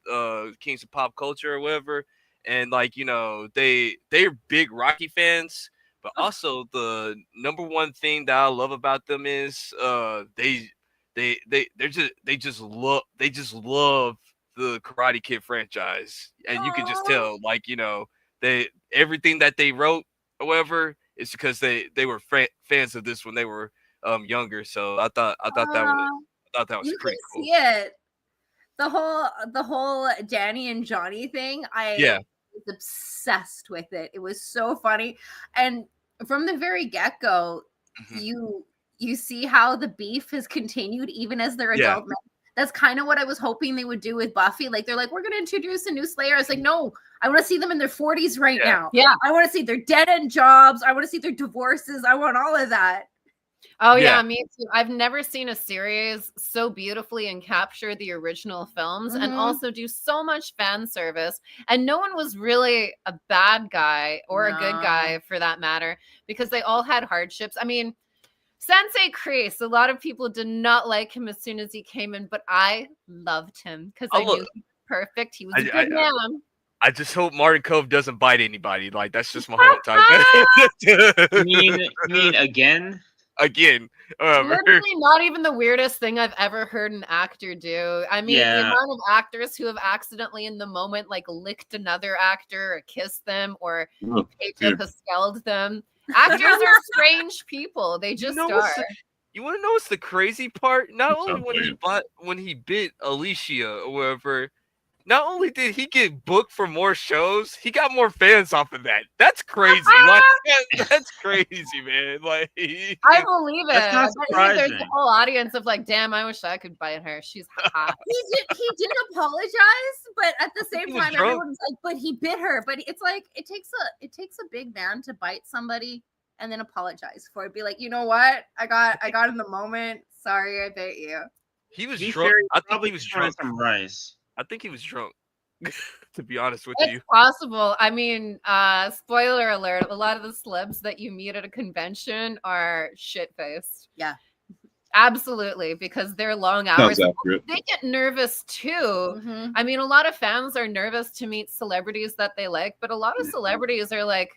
Kings of Pop Culture or whatever. And like, you know, they're big Rocky fans, but also the number one thing that I love about them is they just love the Karate Kid franchise, and you can just tell, like, you know, everything that they wrote, however, is because they were fans of this when they were younger. So I thought that was You can pretty cool. see it. The whole Danny and Johnny thing. I was obsessed with it. It was so funny, and from the very get-go, you see how the beef has continued even as they're adult men. That's kind of what I was hoping they would do with Buffy. Like, they're like, we're going to introduce a new Slayer. I was like, no, I want to see them in their 40s right now. Yeah. I want to see their dead-end jobs. I want to see their divorces. I want all of that. Oh, yeah, me too. I've never seen a series so beautifully and capture the original films and also do so much fan service. And no one was really a bad guy or a good guy for that matter, because they all had hardships. I mean, Sensei Kreese, a lot of people did not like him as soon as he came in, but I loved him because I knew he was perfect. He was a good man. I just hope Martin Cove doesn't bite anybody. Like, that's just my whole time. You mean again? Again. Literally not even the weirdest thing I've ever heard an actor do. I mean, the amount of actors who have accidentally in the moment like licked another actor or kissed them or Pedro Pascal'd them. Actors are strange people. They just are. You want to know what's the crazy part? Not only when he bit Alicia or whatever, not only did he get booked for more shows, he got more fans off of that. That's crazy. Like, that's crazy, man. Like, I believe it. That's not surprising. There's a whole audience of like, damn, I wish I could bite her. She's hot. He did apologize, but at the same time, everyone's like, but he bit her. But it's like it takes a big man to bite somebody and then apologize for it. Be like, you know what? I got in the moment. Sorry, I bit you. He was drunk. I think he was drunk. Some rice. I think he was drunk. To be honest with you, it's possible. I mean, spoiler alert: a lot of the celebs that you meet at a convention are shit-faced. Yeah, absolutely, because they're long hours. They get nervous too. I mean, a lot of fans are nervous to meet celebrities that they like, but a lot of celebrities are like,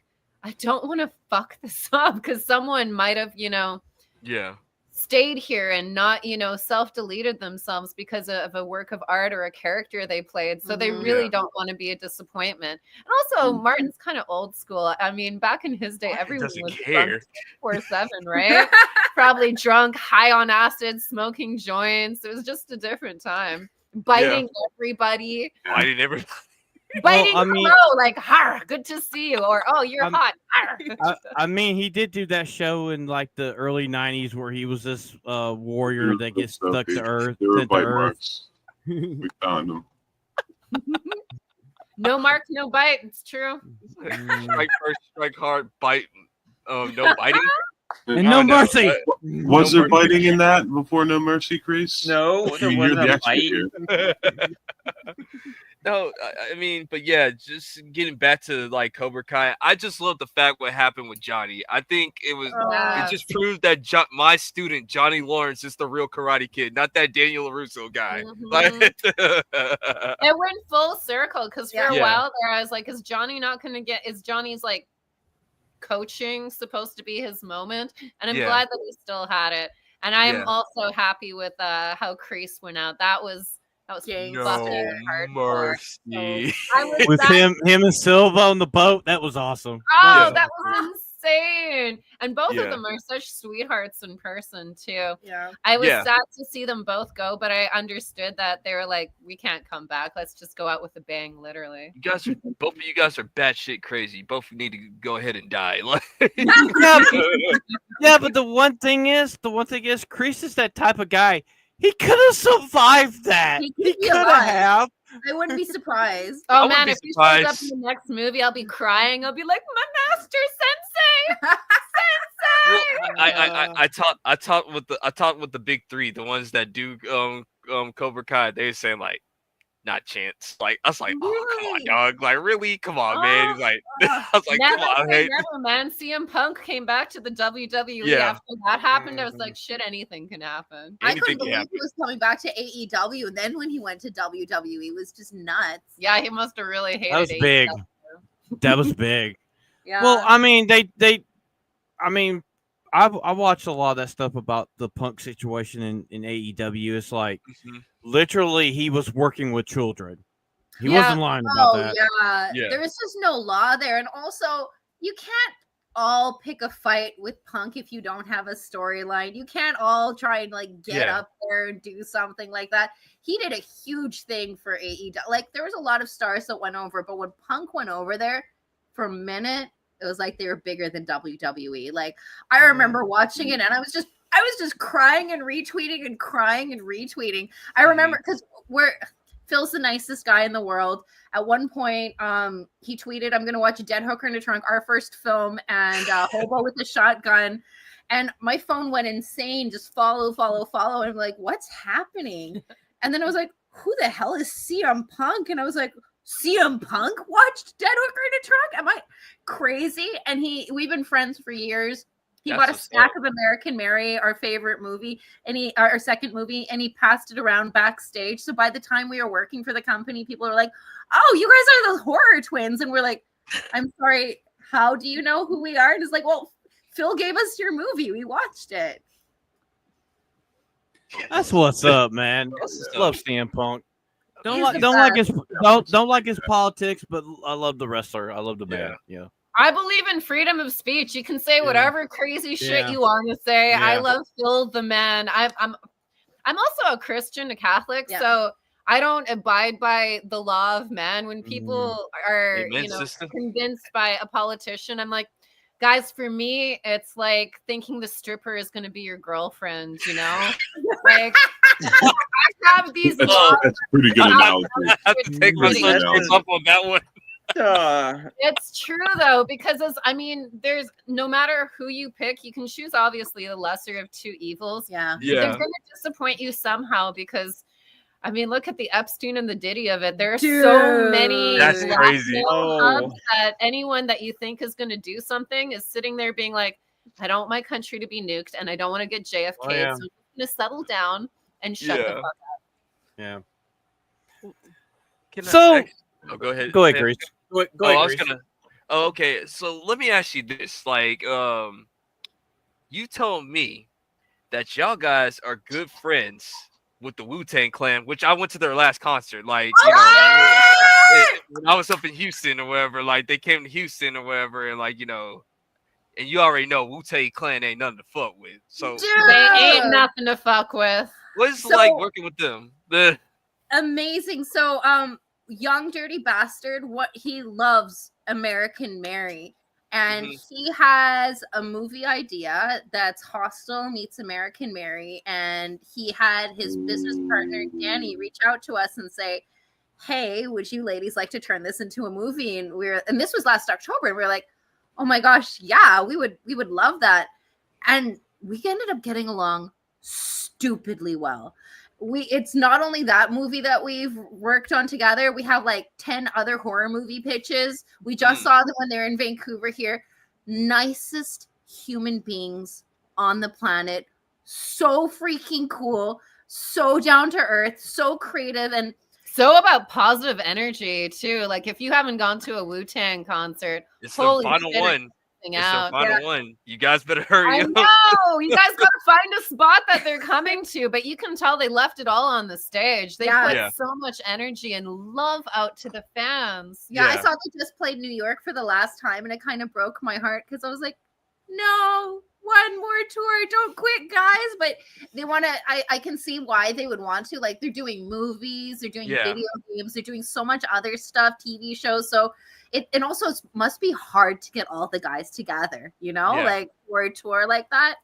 I don't want to fuck this up because someone might have, stayed here and not, self-deleted themselves because of a work of art or a character they played. So they really don't want to be a disappointment. And also, Martin's kind of old school. I mean, back in his day, everyone was drunk 24/7, right? Probably drunk, high on acid, smoking joints. It was just a different time. Biting everybody. Biting everybody. Biting like, "Har, good to see you," or "Oh, you're hot." I mean, he did do that show in like the early '90s where he was this warrior that gets stuck to Earth. There were bite marks. We found him. No mark, no bite. It's true. Strike first, strike hard, bite. No biting. And no mercy. Was there biting in that before No Mercy, Kreese? No, there wasn't a bite. No, I mean, but yeah, just getting back to like Cobra Kai, I just love the fact what happened with Johnny. I think it just proved that my student Johnny Lawrence is the real Karate Kid, not that Daniel LaRusso guy. Like, it went full circle because for a while there, I was like, is Johnny's like coaching supposed to be his moment? And I'm glad that he still had it. And I am also happy with how Kreese went out. That was no mercy. So with him and Silva on the boat, that was awesome. Oh, that was insane. And both of them are such sweethearts in person too. Yeah. I was sad to see them both go, but I understood that they were like, we can't come back. Let's just go out with a bang, literally. Both of you guys are batshit crazy. Both need to go ahead and die. But the one thing is, Kreese is that type of guy. He could have survived that. He could have. I wouldn't be surprised. Oh man, if he shows up in the next movie, I'll be crying. I'll be like, my master sensei, sensei. I talked with the big three, the ones that do Cobra Kai. They were saying like, not chance. Like, I was like, oh, come on, dog. Like, really? Come on, man. He's like, I was like, never, come on, hey. Never, man. CM Punk came back to the WWE after that happened. I was like, shit, anything can happen. I couldn't believe he was coming back to AEW, and then when he went to WWE, it was just nuts. Yeah, he must have really hated. That was big. That was big. Yeah. Well, I mean, I watched a lot of that stuff about the Punk situation in AEW. It's like literally he was working with children. He wasn't lying about that. Yeah. There was just no law there. And also, you can't all pick a fight with Punk if you don't have a storyline. You can't all try and like get up there and do something like that. He did a huge thing for AEW. Like there was a lot of stars that went over, but when Punk went over there for a minute, it was like they were bigger than WWE. Like I remember watching it and I was just crying and retweeting and crying and retweeting. I remember because Phil's the nicest guy in the world. At one point, he tweeted, "I'm gonna watch Dead Hooker in the Trunk, our first film, and Hobo with a Shotgun." And my phone went insane, just follow. And I'm like, what's happening? And then I was like, who the hell is CM Punk? And I was like, CM Punk watched Dead Hooker in a Trunk? Am I crazy? And we've been friends for years. He bought a stack of American Mary, our favorite movie, and our second movie, and he passed it around backstage. So by the time we were working for the company, people were like, "Oh, you guys are the horror twins," and we're like, "I'm sorry, how do you know who we are?" And it's like, "Well, Phil gave us your movie. We watched it." That's what's up, man. Love CM Punk. Don't like his politics, but I love the wrestler. I love the man. Yeah. I believe in freedom of speech. You can say whatever crazy shit you want to say. Yeah. I love Phil the man. I'm also a Christian, a Catholic, so I don't abide by the law of man. When people are convinced by a politician, I'm like, guys, for me, it's like thinking the stripper is going to be your girlfriend. Like I have these laws. That's a pretty good analogy. I have to take myself up on that one. It's true though, because there's no matter who you pick, you can choose obviously the lesser of two evils. Yeah. They're going to disappoint you somehow because look at the Epstein and the Diddy of it. There are so many that's crazy hubs that anyone that you think is going to do something is sitting there being like, I don't want my country to be nuked and I don't want to get JFK. So I'm going to settle down and shut the fuck up. Yeah. Go ahead. Go ahead, Grace. Okay. So let me ask you this. Like, you told me that y'all guys are good friends with the Wu-Tang Clan, which I went to their last concert. Like, when I was up in Houston or whatever, like they came to Houston or whatever, and like, and you already know Wu-Tang Clan ain't nothing to fuck with. So they ain't nothing to fuck with. What's it like working with them? Amazing. So, Young Dirty Bastard, what he loves American Mary, and he has a movie idea that's Hostel meets American Mary, and he had his business partner Danny reach out to us and say, "Hey, would you ladies like to turn this into a movie?" And this was last October, and we were like, "Oh my gosh, yeah, we would love that." And we ended up getting along stupidly well. It's not only that movie that we've worked on together. We have like 10 other horror movie pitches. We just saw them when they're in Vancouver here. Nicest human beings on the planet. So freaking cool. So down to earth. So creative. And so about positive energy too. Like if you haven't gone to a Wu-Tang concert, it's the final one. It's the final one. You guys better hurry up. No, you guys got to find a spot that they're coming to, but you can tell they left it all on the stage. They put so much energy and love out to the fans. Yeah, I saw they just played New York for the last time, and it kind of broke my heart because I was like, no, one more tour, don't quit, guys. But they want to. I can see why they would want to. Like they're doing movies, they're doing video games, they're doing so much other stuff, TV shows. So. And also it must be hard to get all the guys together, like for a tour like that.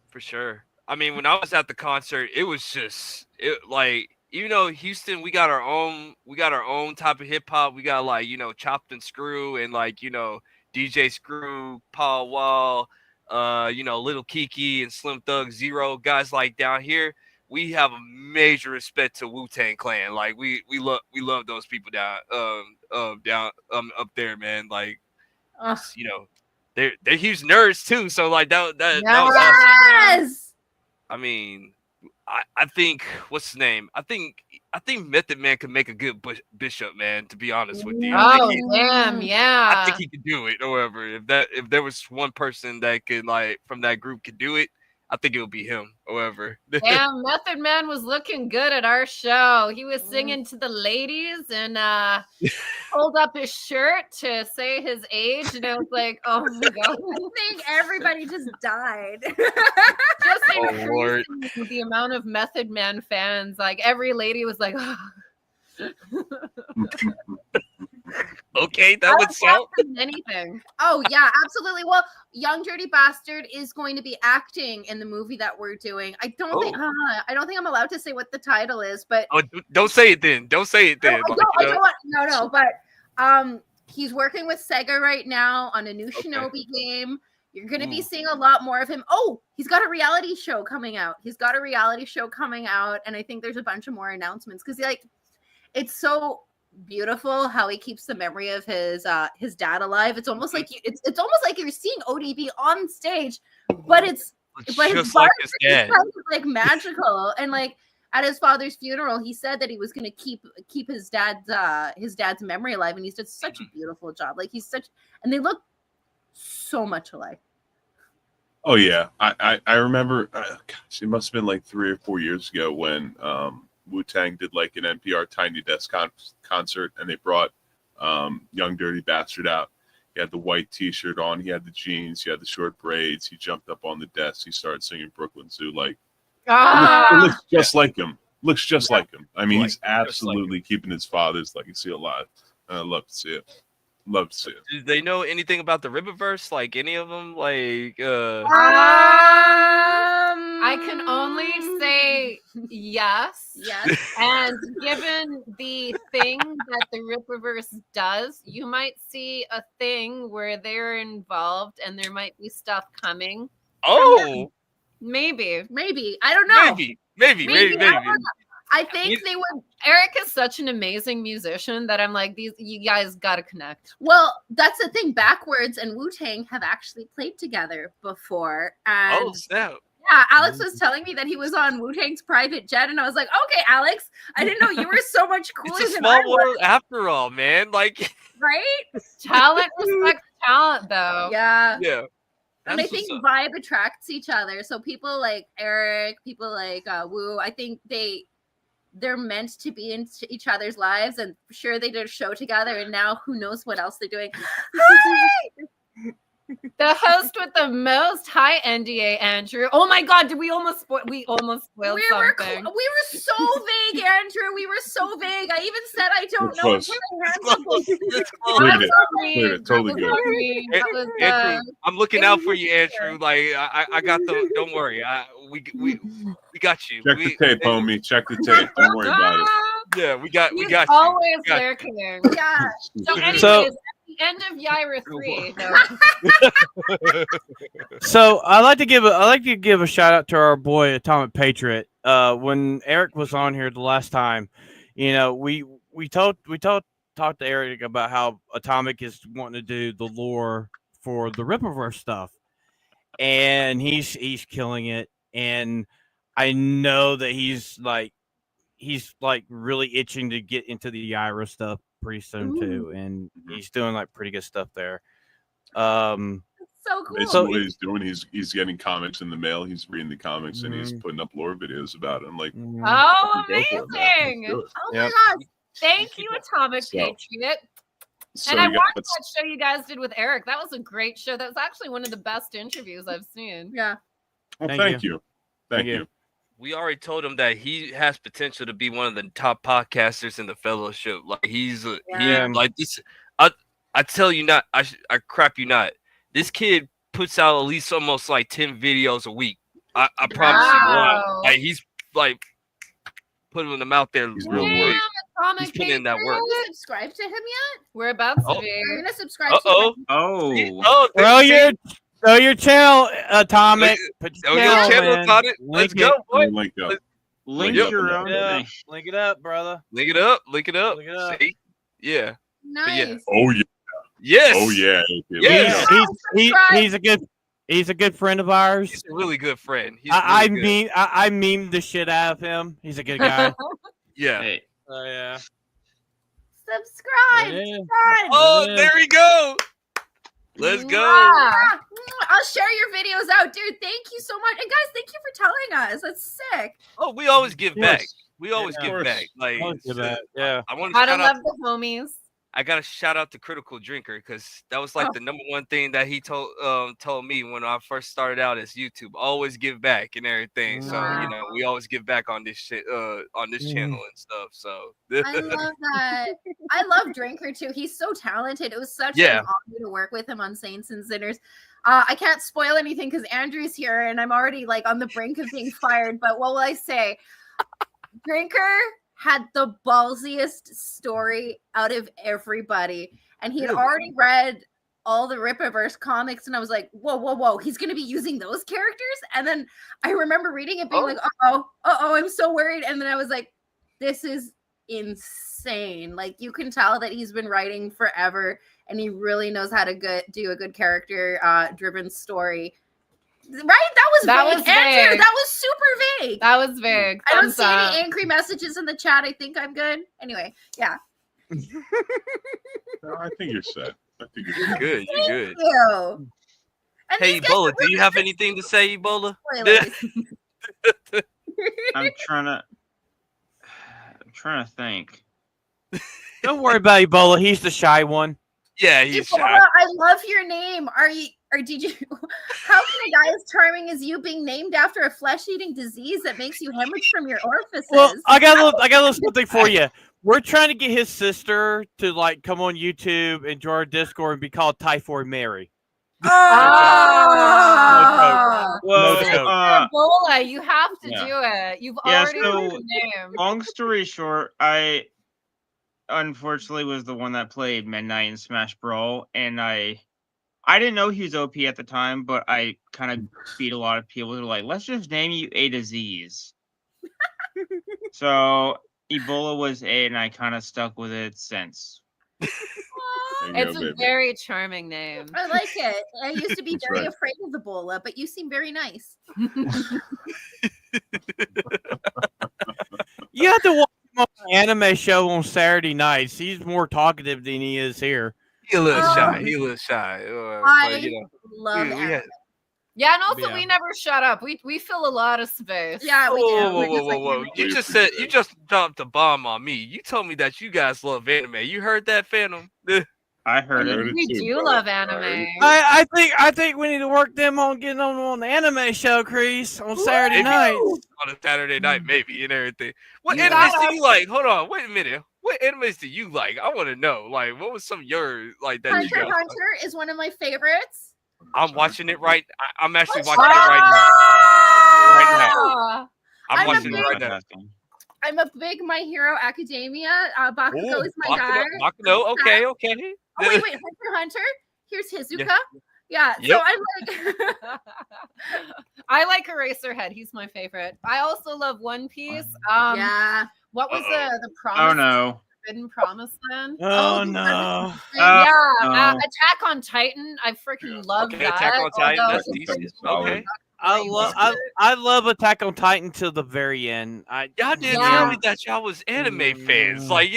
For sure. I mean, when I was at the concert, it was just Houston, we got our own type of hip hop. We got like, Chopped and Screw and like, DJ Screw, Paul Wall, Little Kiki and Slim Thug Zero, guys like down here. We have a major respect to Wu-Tang Clan. Like we love those people down up there, man. Like they're huge nerds too. So like that was awesome. I mean, I think what's his name? I think Method Man could make a good bishop, man. To be honest with you, I think he could do it. However, if there was one person that could like from that group could do it, I think it would be him, however. Damn, Method Man was looking good at our show. He was singing to the ladies and pulled up his shirt to say his age, and I was like, oh my god. I think everybody just died. Just Oh, Lord. increasing the amount of Method Man fans. Like every lady was like, Okay, that would sound. anything. Oh yeah, absolutely. Well, Young Dirty Bastard is going to be acting in the movie that we're doing. I don't think I'm allowed to say what the title is, but Oh, don't say it then. Don't say it then. I don't want, no. But he's working with Sega right now on a new Shinobi game. You're going to be seeing a lot more of him. Oh, he's got a reality show coming out. And I think there's a bunch of more announcements because it's so beautiful how he keeps the memory of his dad alive. It's almost like it's almost like you're seeing ODB on stage, but it's just like his dad. Like magical. And like at his father's funeral, he said that he was going to keep his dad's memory alive, and he's did such a beautiful job. Like and they look so much alike. Oh yeah, I remember. Gosh, it must have been like 3 or 4 years ago when Wu-Tang did like an NPR Tiny Desk concert, and they brought Young Dirty Bastard out. He had the white T-shirt on, he had the jeans, he had the short braids. He jumped up on the desk, he started singing Brooklyn Zoo. Like it looks just like him. Looks just like him. I mean, he's absolutely keeping his father's legacy alive. I love to see it. Love to see it. Do they know anything about the Riververse? Like any of them? Like I can only say yes. Yes. And given the thing that the Rippaverse does, you might see a thing where they're involved and there might be stuff coming. Oh, Maybe. I don't know. Maybe. I think they would. Eric is such an amazing musician that I'm like, you guys gotta connect. Well, that's the thing. Backwards and Wu-Tang have actually played together before. And oh snap! yeah, Alex was telling me that he was on Wu-Tang's private jet, and I was like, okay, Alex, I didn't know you were so much cooler It's a than small I was, world after all, man. Like, right? Talent respects talent, though. Yeah. yeah. And I That's think what's up. vibe attracts each other. So people like Eric, people like Wu, I think they're meant to be in each other's lives, and sure they did a show together, and now who knows what else they're doing. Hi! The host with the most high NDA, Andrew. Oh my God, did we almost spoil something? We were so vague, Andrew. We were so vague. I even said I don't know. Close. It's Cleared it. Me. Cleared it. Totally That good. was me. That was, Andrew, I'm looking out for you, Andrew. Like I got the. Don't worry. We got you. Check the tape, homie. Check the tape. Don't worry about it. Yeah, we got He's you. always We got you. lurking. Yeah. So anyways, So- at the end of Yaira 3, So I like to give a shout out to our boy Atomic Patriot. When Eric was on here the last time, you know, we talked to Eric about how Atomic is wanting to do the lore for the Rippaverse stuff, and he's killing it. And I know that he's really itching to get into the Yaira stuff pretty soon too, and he's doing like pretty good stuff there. So cool. Basically, what he's doing, he's getting comics in the mail. He's reading the comics and he's putting up lore videos about it. I'm like, oh, go for it, man. amazing. Let's do it. Oh Yep. my gosh. Thank you, Atomic So- Patriot. So And I you got- watched that show you guys did with Eric. That was a great show. That was actually one of the best interviews I've seen. Yeah. well, Thank thank you. Thank you. you. We already told him that he has potential to be one of the top podcasters in the fellowship. Like he like this. I tell you not. I crap you not. This kid puts out at least almost like 10 videos a week. I promise Wow. you. Like he's like putting them out there. He's real Like, work. Atomic He's putting in that Patriot. work. Are you subscribed to him yet? We're about to Oh. be. You're gonna subscribe to Uh-oh. him. Oh, Throw your channel, Atomic. Put Oh, your channel channel in. about it. Let's Link go, it. boy. Link up. link Yep. your own Yeah, thing. link it up, brother. Link it up. Link it up. Link it up. See? Yeah. Nice. Oh yeah. Yes. Oh yeah. Yeah. He's a good friend of ours. He's a really good friend. He's I really good. I meme the shit out of him. He's a good guy. Yeah. Hey, Oh yeah. Subscribe. Yeah. Subscribe. Oh, Yeah. there we go. Let's go. Mwah. I'll share your videos out, dude. Thank you so much, and guys, thank you for telling us. That's sick. Oh, we always give back. Yes. We always Yeah. give back. Like, Yeah. I want to Gotta shout out. love the homies. I got to shout out to Critical Drinker because that was like Oh. the number one thing that he told me when I first started out as YouTube. Always give back and everything. So Wow. we always give back on this shit on this channel and stuff. So I love that. I love Drinker too. He's so talented. It was such Yeah. an honor to work with him on Saints and Sinners. I can't spoil anything because Andrew's here and I'm already like on the brink of being fired. But what will I say? Drinker had the ballsiest story out of everybody, and he had already read all the Rippaverse comics, and I was like, whoa, he's gonna be using those characters. And then I remember reading it being like, I'm so worried. And then I was like, this is insane. Like, you can tell that he's been writing forever and he really knows how to do a good character driven story. Right? That was vague. Andrew, vague. that was super vague. That was vague. I don't Thumbs see up. any angry messages in the chat. I think I'm good. Anyway, yeah. No, I think you're set. I think you're you're good. You're good. Ew. And Hey, these guys Ebola, are do you have anything to say, Ebola? spoilers. I'm trying to think. Don't worry about Ebola. He's the shy one. Yeah, he's Ebola, shy. I love your name. Did you? How can a guy as charming as you being named after a flesh-eating disease that makes you hemorrhage from your orifices? Well, I got a little something for you. We're trying to get his sister to like come on YouTube and join our Discord and be called Typhoid Mary. Oh, Well, joke. Ebola, you have to Yeah. do it. You've Yeah, already so- written the name. long story short, I unfortunately was the one that played Midnight in Smash Brawl, and I didn't know he was OP at the time, but I kind of beat a lot of people who were like, let's just name you A disease. So Ebola was A, and I kind of stuck with it since. There you It's go, a baby. very charming name. I like it. I used to be That's very right. afraid of Ebola, but you seem very nice. You have to watch him on the anime show on Saturday nights. He's more talkative than he is here. He a little shy. Um, He a little shy. I But, you know, love we anime. had, Yeah, and also Yeah. we never shut up. We fill a lot of space. Yeah, we do. whoa. We're just like You anime. just said you just dropped a bomb on me. You told me that you guys love anime. You heard that, Phantom? I heard I it. heard it We too, do bro. love Alright. anime. I think we need to work them on getting on the anime show, Chris, on Saturday Maybe. nights. On a Saturday night, maybe, and everything. What You animes gotta- do you like? Hold on, wait a minute. What animes do you like? I want to know. Like, what was some of your like that you Hunter x guys? Hunter is one of my favorites. I'm watching it right. I'm actually What's watching it right now. Right now. Ah, I'm I'm a watching it big- right now. I'm a big My Hero Academia. Bakugo Ooh, is my guy. Bakugo, okay. Oh, wait, Hunter. Here's Hizuka. Yeah, so Yep. I'm like, I like Eraserhead. He's my favorite. I also love One Piece. yeah. What was Uh-oh. the promise? Oh no. Forbidden Promise Land? Oh the no! Yeah, no. Attack on Titan. I freaking love Okay, that. Attack on Titan, although that's it's decent. Solid. Okay. I love Attack on Titan till the very end. Y'all didn't Yeah. tell me that y'all was anime fans. Like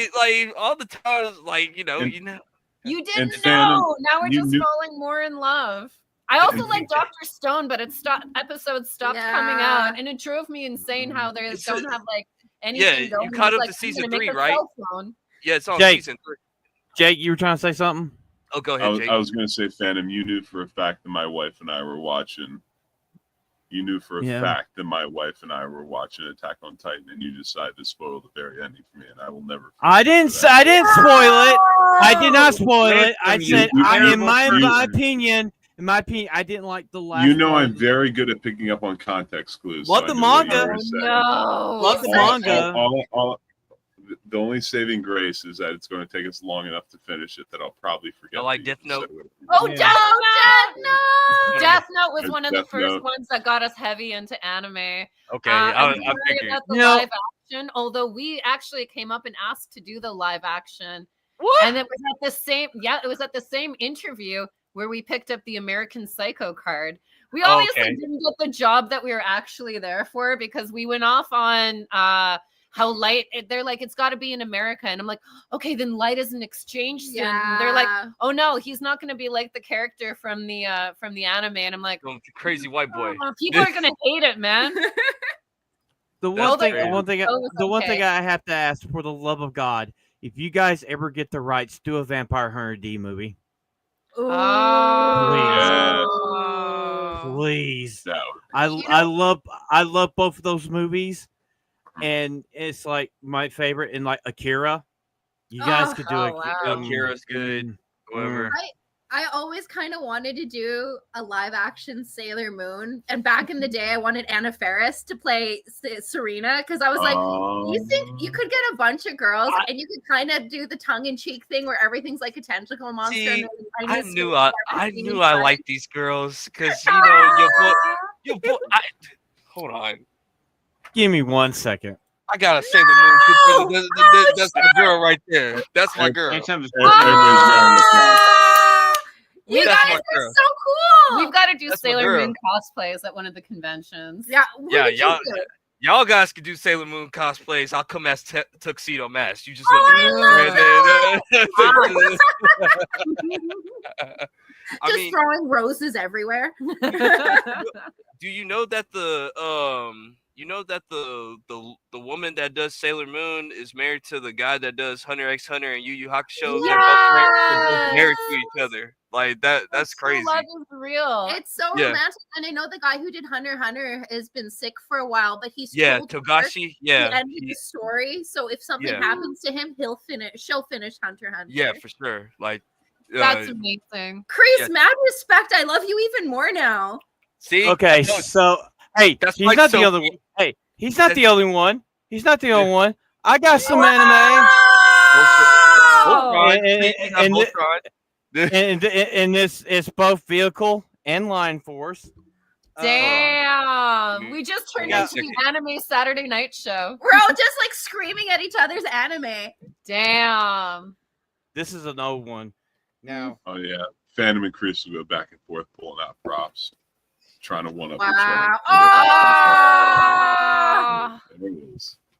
all the times, like And- You didn't Phantom, know. Now we're you just knew- falling more in love. I also like Dr. Stone, but episodes stopped coming Yeah. out, and it drove me insane how they It's don't a- have like anything you going. caught It's up like, to I'm season gonna make 3, a right? cell phone. Yeah, it's on Jake. season 3. Jake, you were trying to say something? Oh, go I ahead, was, Jake. I was going to say, Phantom, you knew for a fact that my wife and I were watching. You knew for a Yeah. fact that my wife and I were watching Attack on Titan, and you decided to spoil the very ending for me, and I will never. I didn't spoil it. I did not spoil it. I You- said, you- in my you- opinion, I didn't like the last. You know, part. I'm very good at picking up on context clues. Love I the knew what you manga. were saying. No. Love the All- manga. the only saving grace is that it's going to take us long enough to finish it that I'll probably forget. I like that you Death Note. said what it Oh, was. Yeah. Death Note! Death Note was There's one of the Death first Note. ones that got us heavy into anime. Okay, I'm I sorry figured. about the You know- live action, although we actually came up and asked to do the live action. What? And it was at the same, it was at the same interview where we picked up the American Psycho card. We obviously Okay. didn't get the job that we were actually there for because we went off on how Light, they're like, it's got to be in America. And I'm like, okay, then Light is an exchange student. And they're like, oh no, he's not going to be like the character from the anime. And I'm like, crazy white boy. People are going to hate it, man. The one thing I have to ask, for the love of God, if you guys ever get the rights, do a Vampire Hunter D movie. Please. No. I love both of those movies, and it's like my favorite. And like Akira, you guys could do Akira's good. Whoever. I always kind of wanted to do a live action Sailor Moon. And back in the day, I wanted Anna Faris to play Serena because I was like, you think you could get a bunch of girls and you could kind of do the tongue in cheek thing where everything's like a tentacle monster. See, and I knew I liked these girls because, you know, hold on. Give me 1 second. I gotta say the Moon. That's my girl right there. That's my girl. You That's guys my are girl. so cool. We've got to do That's my Sailor girl. Moon cosplays at one of the conventions. Yeah, y'all guys can do Sailor Moon cosplays. I'll come as Tuxedo Mask. You just just throwing roses everywhere. Do you know that the woman that does Sailor Moon is married to the guy that does Hunter x Hunter and Yu Yu Hakusho? They're both married to each other. Like that's crazy. Love is real. It's so romantic, and I know the guy who did Hunter x Hunter has been sick for a while, but he's told Togashi. the end of the story. So if something happens to him, she'll finish Hunter x Hunter. Yeah, for sure. Like that's amazing. Chris, mad respect. I love you even more now. See? Okay, so hey, he's not the only one. Hey, he's not the only one. He's not the only one. I got some anime. And this is both vehicle and line force. Damn. We just turned into the anime Saturday night show. We're all just like screaming at each other's anime. Damn. This is an old one. Now. Oh yeah. Phantom and Chris will go back and forth pulling out props. Trying to one up each other.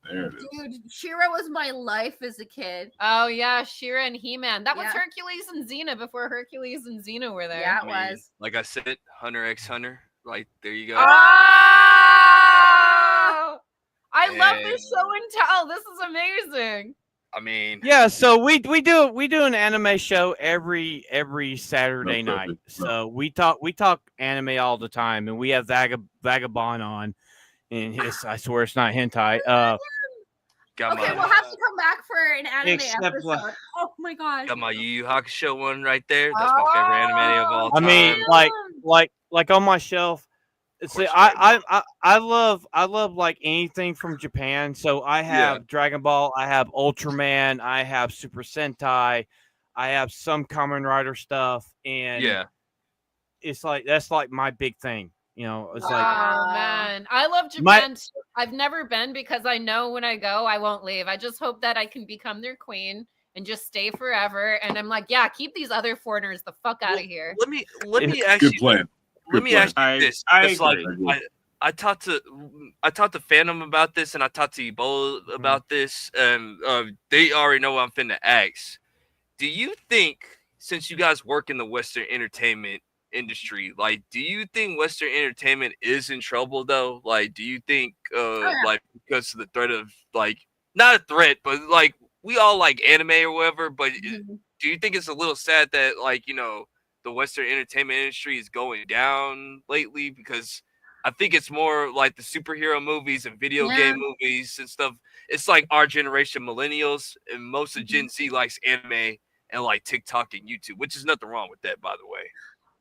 There it is. Dude, She-Ra was my life as a kid. Oh yeah, She-Ra and He-Man. That was Hercules and Xena before Hercules and Xena were there. Yeah, it was. Like I said, Hunter x Hunter. Like there you go. Oh! I love this show and tell. This is amazing. I mean, yeah. So we do an anime show every Saturday night. So we talk anime all the time, and we have Vagabond on, and I swear it's not hentai. Okay, we'll have to come back for an anime episode. Oh my god. Got my Yu Yu Hakusho one right there. That's my favorite anime of all time. I mean, like on my shelf. See, I love like anything from Japan. So I have Dragon Ball, I have Ultraman, I have Super Sentai, I have some Kamen Rider stuff, and it's like that's like my big thing. You know, it's like, oh man, I love Japan. I've never been because I know when I go, I won't leave. I just hope that I can become their queen and just stay forever. And I'm like, yeah, keep these other foreigners the fuck out of here. Let me actually. Good plan. Let me ask you this. I talked to Phantom about this, and I talked to Ebola about this, and they already know what I'm finna ask. Do you think, since you guys work in the Western entertainment industry, like, do you think Western entertainment is in trouble though? Like, do you think, like, because of the threat of, like, not a threat, but like we all like anime or whatever, but do you think it's a little sad that, like, you know, the Western entertainment industry is going down lately? Because I think it's more like the superhero movies and video game movies and stuff. It's like our generation, millennials, and most of Gen Z likes anime and like TikTok and YouTube, which is nothing wrong with that, by the way.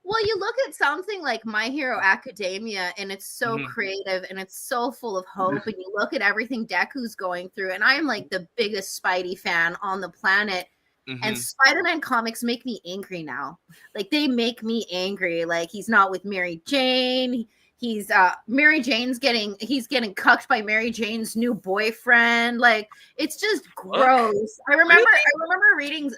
Well, you look at something like My Hero Academia, and it's so creative and it's so full of hope. And you look at everything Deku's going through, and I'm like the biggest Spidey fan on the planet. And Spider-Man comics make me angry now. Like, they make me angry. Like, he's not with Mary Jane. he's Mary Jane's getting cucked by Mary Jane's new boyfriend. Like, it's just gross. I remember reading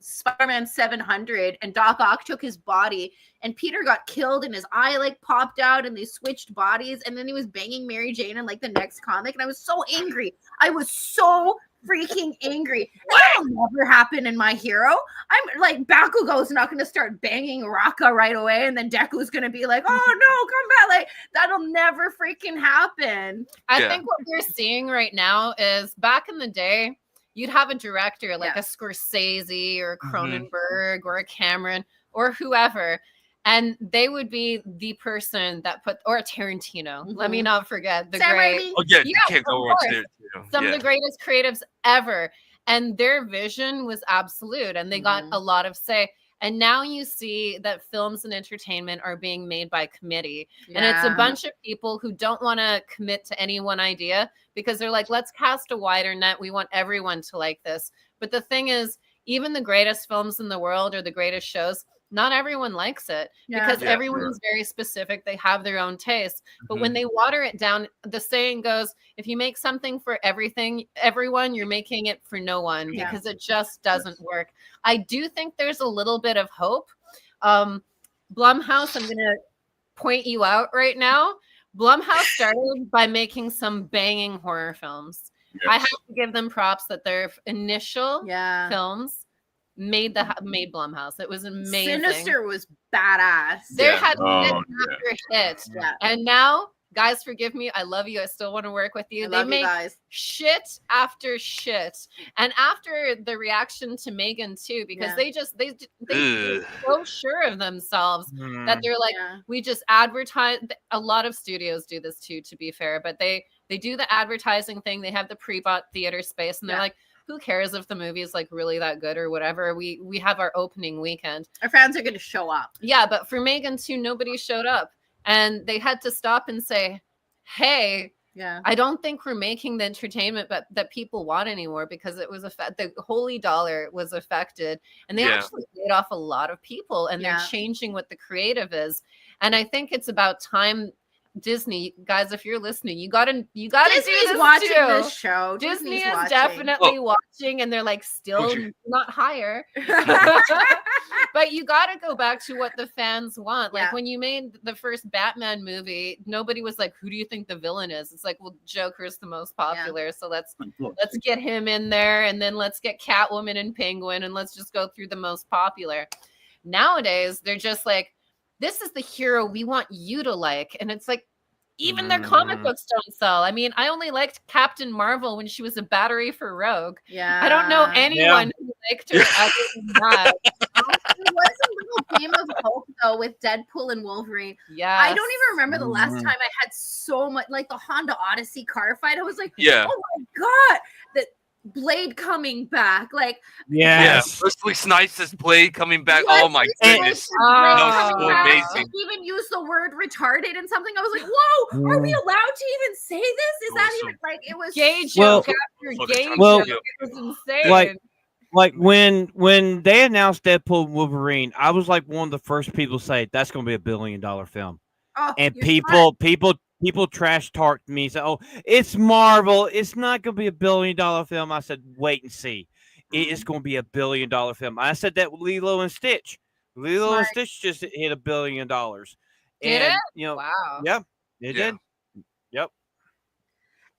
Spider-Man 700, and Doc Ock took his body, and Peter got killed and his eye like popped out, and they switched bodies, and then he was banging Mary Jane in like the next comic, and I was so angry. I was so freaking angry. That'll never happen in My Hero. I'm like, Bakugo's not going to start banging Raka right away, and then Deku's going to be like, oh no, come back. Like, that'll never freaking happen. I think what we're seeing right now is, back in the day, you'd have a director like a Scorsese or a Cronenberg or a Cameron or whoever, and they would be the person that or a Tarantino. Let me not forget the great. Oh yeah, you can't go on Tarantino. Some of the greatest creatives ever, and their vision was absolute, and they got a lot of say. And now you see that films and entertainment are being made by committee. And it's a bunch of people who don't want to commit to any one idea, because they're like, let's cast a wider net. We want everyone to like this. But the thing is, even the greatest films in the world or the greatest shows, not everyone likes it, because everyone's very specific. They have their own taste. But when they water it down, the saying goes, if you make something for everyone, you're making it for no one, because it just doesn't work. I do think there's a little bit of hope. Blumhouse, I'm going to point you out right now. Blumhouse started by making some banging horror films. Yes. I have to give them props that their initial films made Blumhouse. It was amazing. Sinister was badass. They had hit after hit. Yeah. And now, guys, forgive me. I love you. I still want to work with you. They make shit after shit. And after the reaction to Megan too, because they so sure of themselves that they're like, we just advertise. A lot of studios do this too, to be fair, but they do the advertising thing. They have the pre-bought theater space, and they're like, who cares if the movie is like really that good or whatever? We have our opening weekend. Our fans are going to show up. Yeah, but for Megan too, nobody showed up, and they had to stop and say, "Hey, I don't think we're making the entertainment that people want anymore, because it was the holy dollar was affected, and they actually laid off a lot of people, and they're changing what the creative is, and I think it's about time." Disney, guys, if you're listening, you gotta do this watching too. This show. Disney is definitely watching, and they're like still not higher. But you gotta go back to what the fans want. Like when you made the first Batman movie, nobody was like, who do you think the villain is? It's like, well, Joker's the most popular, so let's get him in there, and then let's get Catwoman and Penguin, and let's just go through the most popular. Nowadays, they're just like, this is the hero we want you to like. And it's like, even their comic books don't sell. I mean, I only liked Captain Marvel when she was a battery for Rogue. Yeah. I don't know anyone who liked her other than that. There was a little game of hope, though, with Deadpool and Wolverine. Yeah. I don't even remember the last time I had so much, like the Honda Odyssey car fight. I was like, oh my God, that Blade coming back. Like, Wesley Snipes' Blade coming back. Oh my goodness. That was so amazing. Even use the word retarded and something. I was like, whoa, are we allowed to even say this? Is that even like, it was gay joke after gay joke. It was insane. Like when they announced Deadpool and Wolverine, I was like one of the first people to say that's going to be $1 billion film. Oh, and people trash talked me, said, "Oh, it's Marvel. It's not going to be $1 billion film." I said, "Wait and see. It is going to be $1 billion film." I said that with Lilo and Stitch. Lilo and Stitch just hit $1 billion. Did it? You know, wow. Yeah, it did. Yep.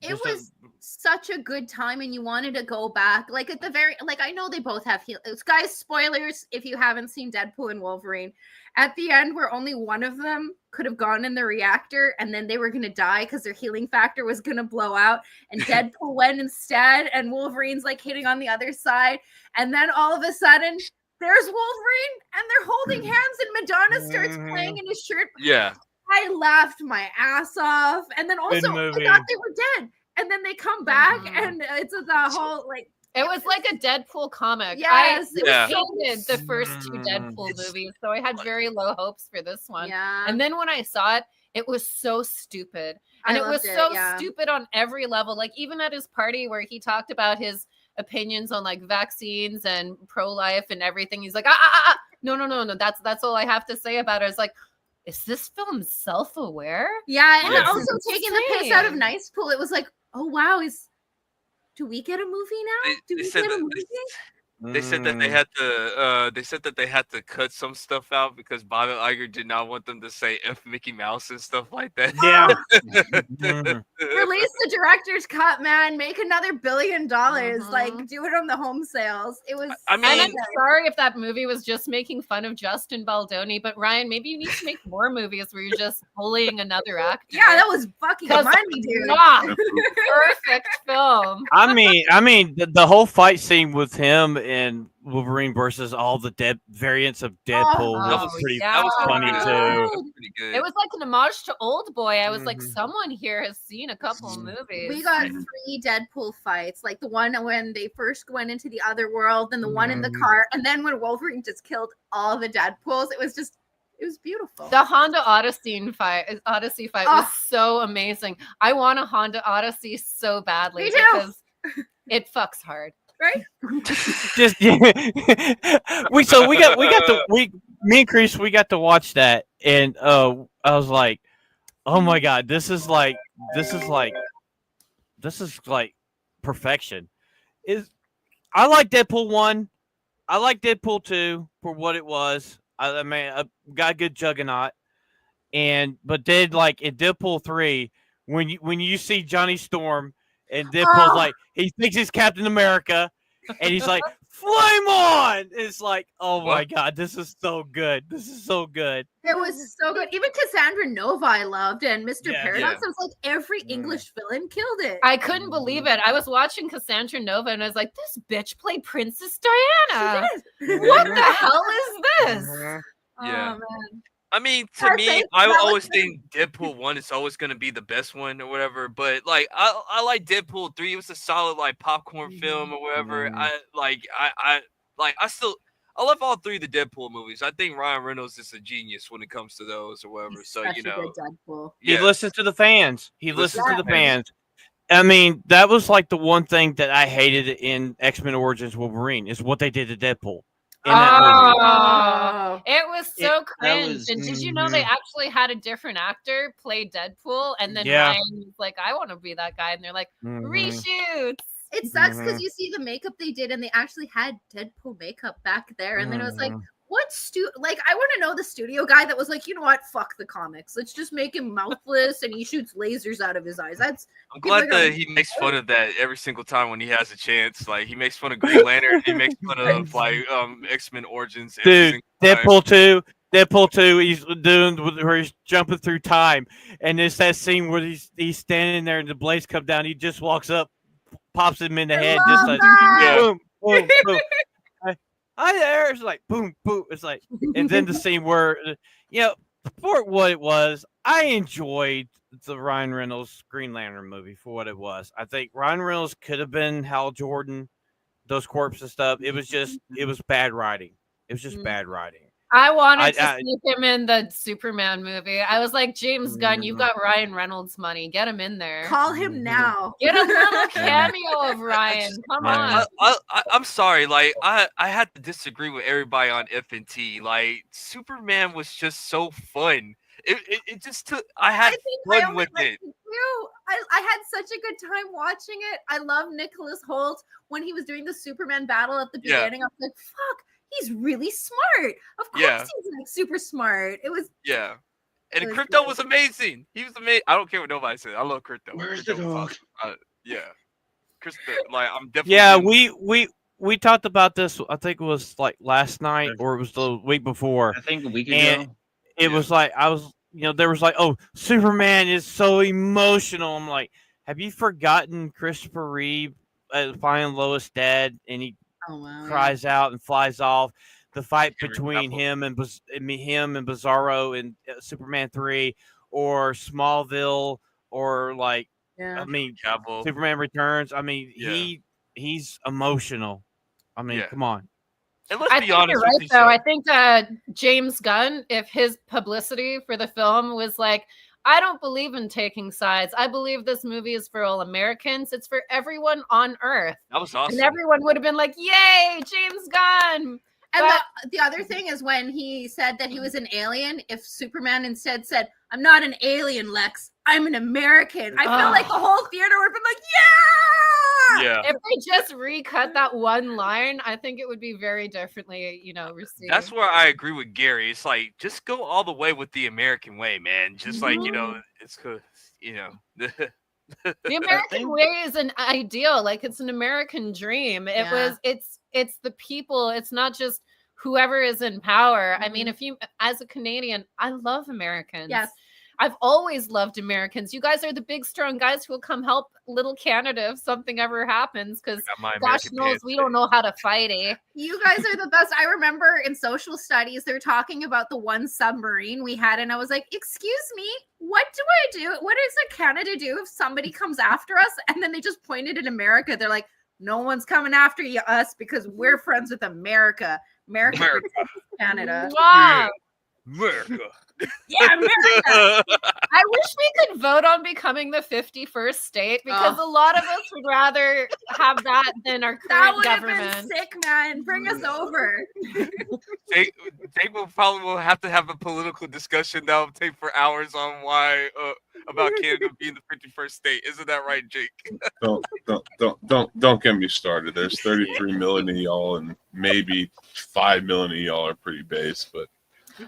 It was such a good time, and you wanted to go back. Like at the very, like I know they both have guys. Spoilers if you haven't seen Deadpool and Wolverine. At the end, where only one of them could have gone in the reactor, and then they were going to die because their healing factor was going to blow out, and Deadpool went instead, and Wolverine's like hitting on the other side, and then all of a sudden there's Wolverine, and they're holding hands, and Madonna starts playing in his shirt. Yeah. I laughed my ass off, and then also I thought they were dead, and then they come back, and it's the whole like. It was like a Deadpool comic. Yes, I hated the first two Deadpool movies, so I had very low hopes for this one. Yeah. And then when I saw it, it was so stupid, and it was so stupid on every level. Like even at his party where he talked about his opinions on like vaccines and pro-life and everything, he's like, no. That's all I have to say about it. It's like, is this film self-aware? Yeah, and Yeah. also taking the piss out of Insane. Nice Pool. It was like, oh wow, do we get a movie now? Do They we said get a that movie? they said that they had to. They said that they had to cut some stuff out because Bob Iger did not want them to say "F Mickey Mouse" and stuff like that. Yeah. Release the director's cut, man. Make another $1 billion. Mhm. Like, do it on the home sales. It was. I And I'm mean, sorry if that movie was just making fun of Justin Baldoni, but Ryan, maybe you need to make more movies where you're just bullying another actor. Yeah, that was fucking 'Cause- money, dude. Ah, perfect film. I mean, the whole fight scene with him and Wolverine versus all the dead variants of Deadpool Oh, was oh, pretty yeah. that was funny good. too. That was pretty good. It was like an homage to Old Boy. I was like, Mhm. someone here has seen a couple of movies. We got 3 Deadpool fights, like the one when they first went into the other world, then the one in the Mhm. car, and then when Wolverine just killed all the Deadpools. It was beautiful. The Honda Odyssey fight was Oh. so amazing. I want a Honda Odyssey so badly Me too. because it fucks hard. Right? Just me and Chris, we got to watch that, and I was like, oh my god, this is like perfection. I like Deadpool 1. I like Deadpool 2 for what it was. I mean, I got a good Juggernaut, but then like in Deadpool 3, when you see Johnny Storm and Deadpool's Oh. like he thinks he's Captain America, and he's like flame on. It's like, oh my god, this is so good. This is so good. It was so good. Even Cassandra Nova I loved, and Mr. Yeah. Paradox. I was like, every Mm. English villain killed it. I couldn't believe it. I was watching Cassandra Nova and I was like, this bitch played Princess Diana. She did. What the hell is this? Yeah. Oh, man. I mean, to Her me, face, I that always was- think Deadpool 1 is always going to be the best one or whatever. But like, I like Deadpool 3. It was a solid like popcorn film or whatever. Mhm. I love all 3 of the Deadpool movies. I think Ryan Reynolds is a genius when it comes to those or whatever. He's So such you a good know, Deadpool. He yeah. listens to the fans. He listens to Listens the to the fans. fans. I mean, that was like the one thing that I hated in X-Men Origins Wolverine is what they did to Deadpool in that movie. Oh, it was so cringe. was- And did you know they actually had a different actor play Deadpool? And then Yeah. Ryan was like, I want to be that guy. And they're like, Mhm. reshoots. It sucks because Mhm. you see the makeup they did, and they actually had Deadpool makeup back there. And then it was like, Mhm. what like I want to know the studio guy that was like, you know what, fuck the comics. Let's just make him mouthless and he shoots lasers out of his eyes. That's I'm people are glad gonna- that he makes fun of that every single time when he has a chance. Like he makes fun of Green Lantern, he makes fun of like X-Men Origins. every Dude, single time. Deadpool 2, he's doing where he's jumping through time, and it's that scene where he's standing there and the blades come down. He just walks up, pops him in the head, just like that. boom, boom, boom. Hi there. It's like boom, boom. It's like, and then the scene where, for what it was, I enjoyed the Ryan Reynolds Green Lantern movie for what it was. I think Ryan Reynolds could have been Hal Jordan, those corpses and stuff. It was bad writing. It was just bad writing. I wanted to I- see him in the Superman movie. I was like, James Gunn, you've got Ryan Reynolds money. Get him in there. Call him now. Get a little cameo of Ryan. Come Yeah. on. I'm sorry. Like I had to disagree with everybody on FNT. Like Superman was just so fun. It just took. I had fun with it. I had such a good time watching it. I love Nicholas Hoult when he was doing the Superman battle at the Yeah. beginning. I was like, fuck, he's really smart. Of course Yeah. he's like super smart. It was Yeah. And It was Crypto good. was amazing. He was amazing. I don't care what nobody said. I love Crypto. Where's Crypto the was dog? awesome. Yeah. Crypto. Like I'm definitely. Yeah, getting- we talked about this. I think it was like last night or it was the week before. I think a week And ago. It Yeah. was like there was like, oh, Superman is so emotional. I'm like, have you forgotten Christopher Reeve finding Lois dead and he oh wow. cries out and flies off? The fight Henry between Cavill. him and Bizarro in Superman 3 or Smallville or like Yeah. I mean Cavill. Superman Returns. I mean Yeah. he's emotional. I mean, Yeah. come on. And let's I be think honest you're with right, each though. other. I think James Gunn, if his publicity for the film was like, I don't believe in taking sides. I believe this movie is for all Americans. It's for everyone on Earth. That was awesome. And everyone would have been like, yay, James Gunn. And the other thing is when he said that he was an alien, if Superman instead said, "I'm not an alien, Lex, I'm an American," I feel like the whole theater would have been like, yeah! Yeah. If they just recut that one line, I think it would be very differently, received. That's where I agree with Gary. It's like, just go all the way with the American way, man. Just like, it's good, The American way is an ideal, like it's an American dream. It's the people. It's not just whoever is in power. I mean, if you, as a Canadian, I love Americans. Yes. I've always loved Americans. You guys are the big, strong guys who will come help little Canada if something ever happens. Because gosh knows we don't know how to fight, eh? You guys are the best. I remember in social studies, they're talking about the one submarine we had. And I was like, excuse me, what do I do? What does a Canada do if somebody comes after us? And then they just pointed at America. They're like, no one's coming after us because we're friends with America. America. Canada. Wow. America. Yeah, America. I wish we could vote on becoming the 51st state because a lot of us would rather have that than our That current would have government. been sick, man. Bring us over. They will have to have a political discussion that will take for hours on why about Canada being the 51st state. Isn't that right, Jake? Don't get me started. There's 33 million of y'all, and maybe 5 million of y'all are pretty base, but we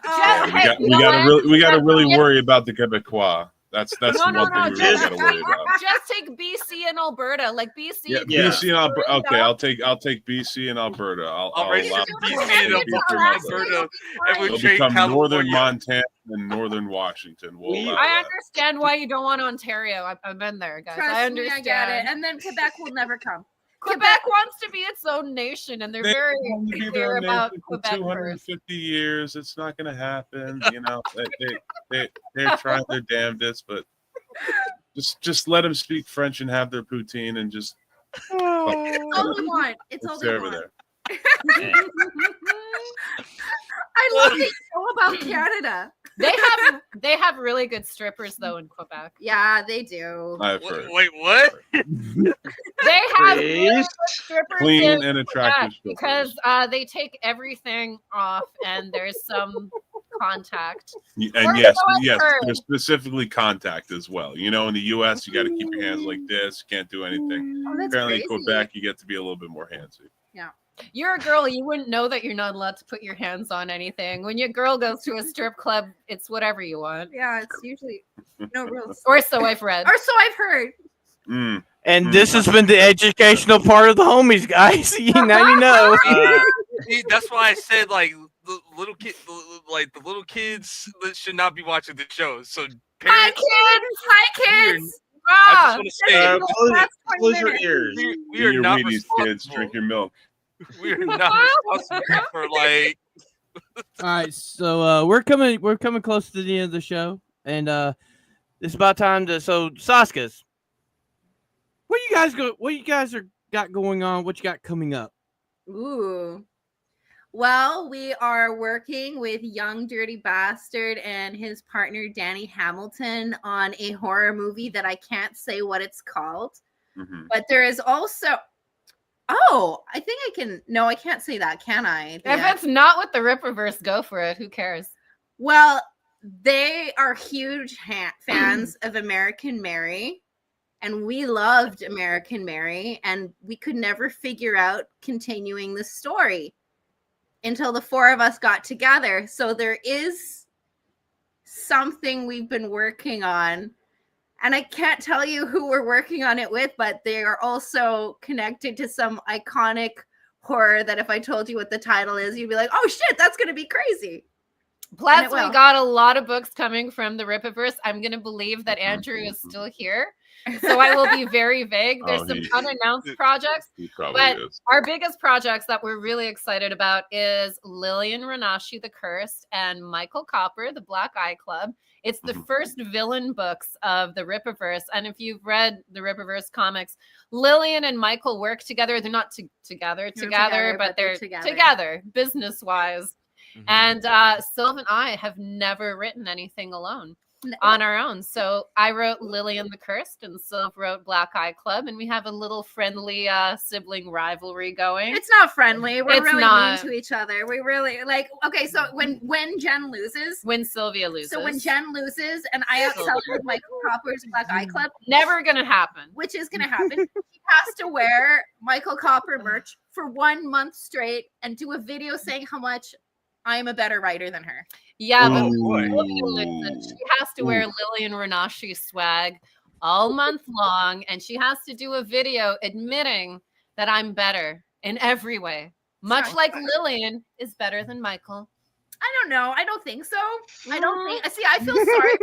gotta really worry about the Quebecois. That's one thing we really gotta worry about. Just take BC and Alberta, like BC. Yeah, BC and Alberta. Okay, I'll take BC and Alberta. I'll raise allow BC and Alberta, and we'll It'll trade become California. northern Montana and northern Washington. I understand why you don't want Ontario. I've been there, guys. Trust I understand. me, I get it. And then Quebec will never come. Quebec wants to be its own nation, and they're very clear about Quebec 250 years. It's not going to happen. They're trying their damnedest, but just let them speak French and have their poutine and just. It's all they want. It's all they over want. there. I love the show about Canada. They have really good strippers though in Quebec. Yeah, they do. I've heard. Wait, what? They have really good strippers Clean and attractive strippers. because they take everything off and there's some contact. And yes, there's specifically contact as well. In the U.S., you got to keep your hands like this. You can't do anything. Oh, that's Apparently, crazy. in Quebec, you get to be a little bit more handsy. Yeah. You're a girl, you wouldn't know that you're not allowed to put your hands on anything. When your girl goes to a strip club, it's whatever you want. Yeah, it's usually no rules. Or so I've read. Or so I've heard. And this has been the educational part of the homies, guys. Now you know. See, that's why I said like the little kids should not be watching the show. So Hi parents, kids. I just want to say, Close your ears. we are your not Wheaties, kids. Drink responsible. your milk. We are not responsible for like. All right, so we're coming close to the end of the show, and it's about time to. So Soskas, what you guys got going on? What you got coming up? Ooh. Well, we are working with Young Dirty Bastard and his partner Danny Hamilton on a horror movie that I can't say what it's called. But there is also I think I can. No, I can't say that, can I? If it's not with the Ripperverse, go for it. Who cares? Well, they are huge fans of American Mary, and we loved American Mary, and we could never figure out continuing the story until the four of us got together. So there is something we've been working on. And I can't tell you who we're working on it with, but they are also connected to some iconic horror that if I told you what the title is, you'd be like, oh shit, that's going to be crazy. Plus, we got a lot of books coming from the Ripperverse. I'm going to believe that Andrew is still here. So I will be very vague. There's some unannounced projects. But our biggest projects that we're really excited about is Lillian Renashi, The Cursed, and Michael Copper, The Black Eye Club. It's the first villain books of the Ripperverse. And if you've read the Ripperverse comics, Lillian and Michael work together. They're not together, but they're together business-wise. And Sylv and I have never written anything alone. on our own. So I wrote Lily and the Cursed, and Sylv wrote Black Eye Club, and we have a little friendly sibling rivalry going. It's not friendly. We're It's really not. mean to each other. We really like. Okay, so when Jen loses, When Sylvia loses. so when Jen loses, and I outsell with Michael Copper's Black Eye Club, Never gonna happen. which is gonna happen, he has to wear Michael Copper merch for 1 month straight and do a video saying how much I am a better writer than her. Yeah, but boy. Sylvia loses. She has to wear Lily and Renashi swag all month long, and she has to do a video admitting that I'm better in every way. Much Sorry. like Lillian is better than Michael. I don't know. I don't think so. I don't think. See, I feel sorry for her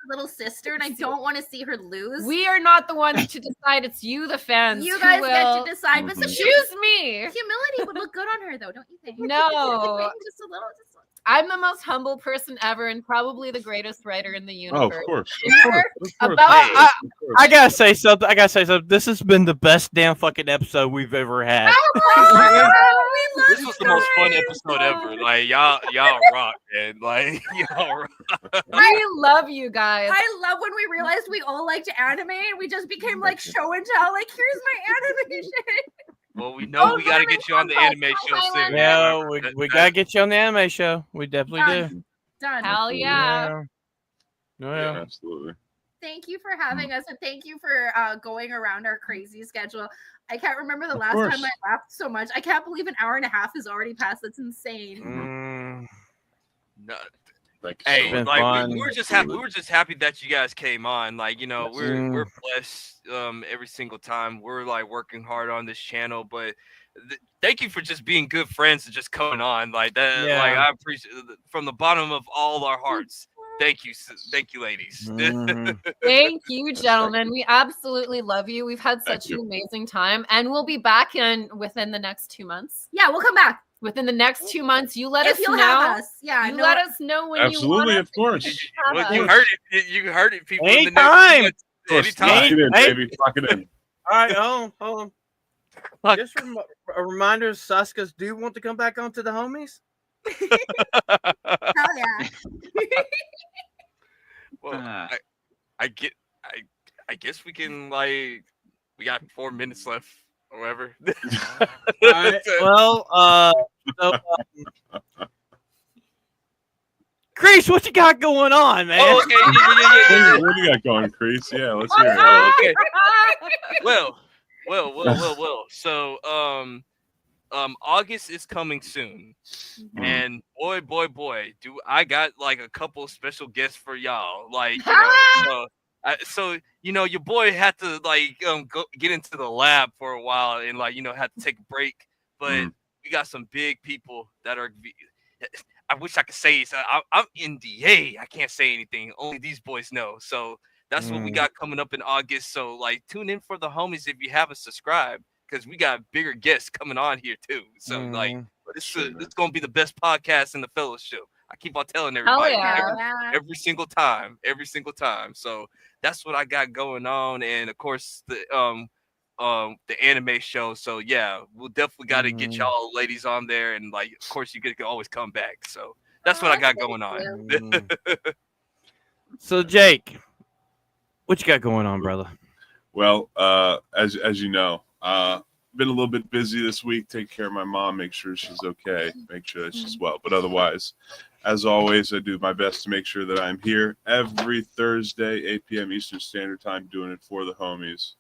little sister, and I don't want to see her lose. We are not the ones to decide. It's you, the fans. You who guys will get to decide. But some choose me. humility would look good on her, though, don't you think? No. Just a little. I'm the most humble person ever and probably the greatest writer in the Oh, universe. of course. About- I gotta say something. This has been the best damn fucking episode we've ever had. This was the most fun episode ever. Like y'all rock, man. Like y'all rock. We love you guys. I love when we realized we all liked anime and we just became like show and tell. Like, here's my animation. Well, we know we gotta get you on the anime show soon. Yeah, man. we gotta get you on the anime show. We definitely do. Done. Hell yeah. Oh, Yeah, yeah. absolutely. Thank you for having us, and thank you for going around our crazy schedule. I can't remember the last course. time I laughed so much. I can't believe an hour and a half has already passed. That's insane. Mm, No, Thank you hey, so much. like fun. we were just happy. We were just happy that you guys came on. Like we're blessed every single time. We're like working hard on this channel, but thank you for just being good friends and just coming on like that. Yeah. Like I appreciate from the bottom of all our hearts. Thank you, ladies. mhm. Thank you, gentlemen. We absolutely love you. We've had Thank such you. an amazing time, and we'll be back within the next 2 months. Yeah, we'll come back Within the next 2 months, you let if us you'll know. have us. Yeah, You no, let us know when Absolutely, you of course. want us. Well, you heard it. You heard it, people. in the next Anytime. month. Of course. Anytime. Lock it in, Hey. baby. Lock it in. All right, hold on. Fuck. Just a reminder: Soska's do want to come back onto the homies. hell yeah. Well, I guess we can we got 4 minutes left or whatever. All right. Well, so, Chris, what you got going on, man? Oh, okay, yeah. What do you got going, Crease? Yeah, let's hear it. Oh, okay. Well. So, August is coming soon, and boy, do I got like a couple special guests for y'all. Like, so your boy had to go get into the lab for a while and had to take a break. But we got some big people that are. I wish I could say it. I'm NDA. I can't say anything. Only these boys know. So that's what we got coming up in August. So tune in for the homies if you haven't subscribed, because we got bigger guests coming on here too. So it's gonna be the best podcast in the fellowship. I keep on telling everybody every single time. So that's what I got going on, and of course the anime show. So yeah, we'll definitely got to get y'all ladies on there, and of course you can always come back. So that's what I got going on. So Jake, what you got going on, brother? Well, as you know, been a little bit busy this week. Take care of my mom, make sure she's okay, make sure that she's well. But otherwise, as always, I do my best to make sure that I'm here every Thursday, 8 p.m. Eastern Standard Time, doing it for the homies.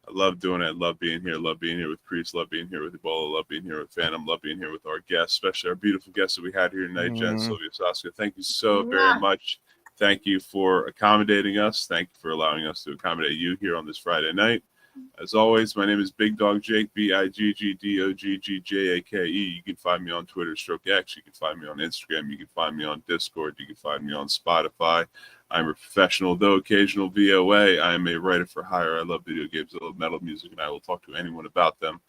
I love doing it. I love being here. Love being here with Priest. Love being here with Ebola. Love being here with Phantom. Love being here with our guests, especially our beautiful guests that we had here tonight, Jen, Sylvia, Soska. Thank you so very much. Thank you for accommodating us. Thank you for allowing us to accommodate you here on this Friday night. As always, my name is Big Dog Jake, BIGGDOGGJAKE. You can find me on Twitter, /X. You can find me on Instagram. You can find me on Discord. You can find me on Spotify. I'm a professional, though occasional VOA. I am a writer for hire. I love video games. I love metal music, and I will talk to anyone about them.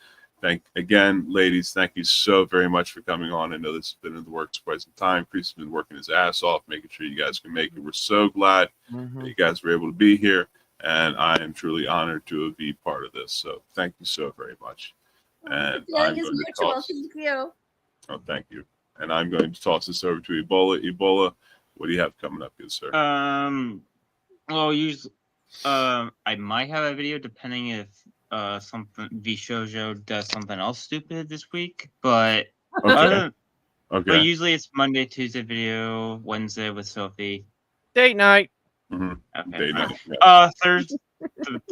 Again, ladies, thank you so very much for coming on. I know this has been in the works for quite some time. Chris has been working his ass off, making sure you guys can make it. We're so glad that you guys were able to be here, and I am truly honored to be part of this. So thank you so very much. And I'm going to toss. Thank you. Oh, thank you. And I'm going to toss this over to Ebola. Ebola, What do you have coming up, good sir? Well, usually, I might have a video depending if something Vishojo does something else stupid this week, but Okay. but usually it's Monday, Tuesday video, Wednesday with Sophie. Date night. Mhm. Okay. Date night, yeah. Thursday,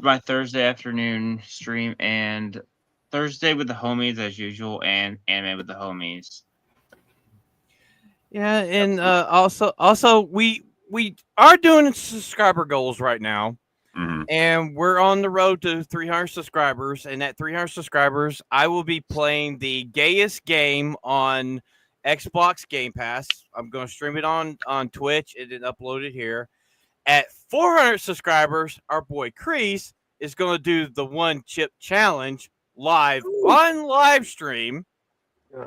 my Thursday afternoon stream, and Thursday with the homies as usual, and anime with the homies. Yeah, and also we are doing subscriber goals right now, Mhm. and we're on the road to 300 subscribers. And at 300 subscribers, I will be playing the gayest game on Xbox Game Pass. I'm going to stream it on Twitch and then upload it here. At 400 subscribers, our boy Crease is going to do the one chip challenge live on live stream.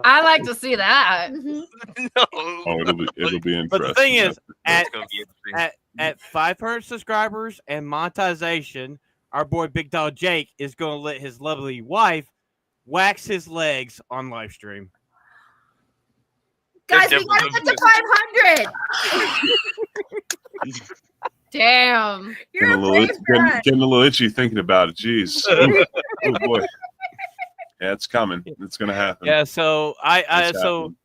I like to see that. Mhm. No. Oh, it'll be interesting. But the thing is, It's gonna be interesting. at 500 subscribers and monetization, our boy Big Dog Jake is going to let his lovely wife wax his legs on live stream. Guys, we gotta get to 500. Damn. You're a brave man. getting a little itchy thinking about it. Jeez. Oh boy. Yeah, it's coming. It's gonna happen. Yeah, so It's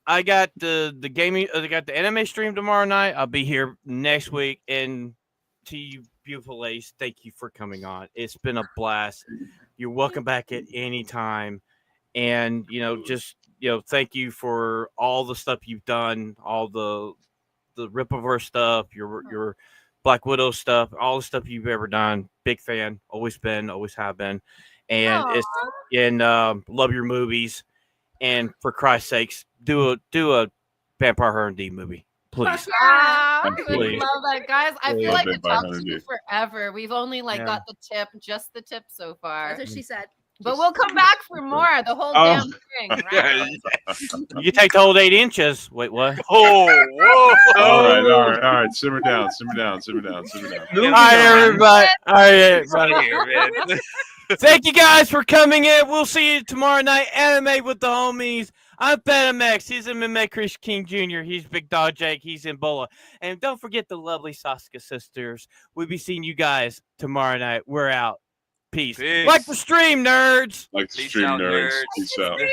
I got the gaming. I got the anime stream tomorrow night. I'll be here next week. And to you, beautiful ladies, thank you for coming on. It's been a blast. You're welcome back at any time. And just thank you for all the stuff you've done, all the Ripaverse stuff, your Black Widow stuff, all the stuff you've ever done. Big fan, always been, always have been, and love your movies. And for Christ's sakes, do a Vampire Hunter D movie, please. I Please. love that, guys. I Please. feel like Love we Vampire talked Hunter to you D. forever. We've only Yeah. got the tip, just the tip so far. That's what she said. But we'll come back for more. The whole damn thing. Right? You take the whole 8 inches. Wait, what? Oh, whoa! All right. Simmer down. All right, everybody. All right, everybody. Here, man. Thank you guys for coming in. We'll see you tomorrow night. Anime with the homies. I'm FedMX. He's in MMA Chris King Jr. He's Big Dog Jake. He's in Bola. And don't forget the lovely Soska sisters. We'll be seeing you guys tomorrow night. We're out. Peace. Peace. Like the stream, nerds. Like the Peace stream out, nerds. nerds. Peace out. Stream nerds.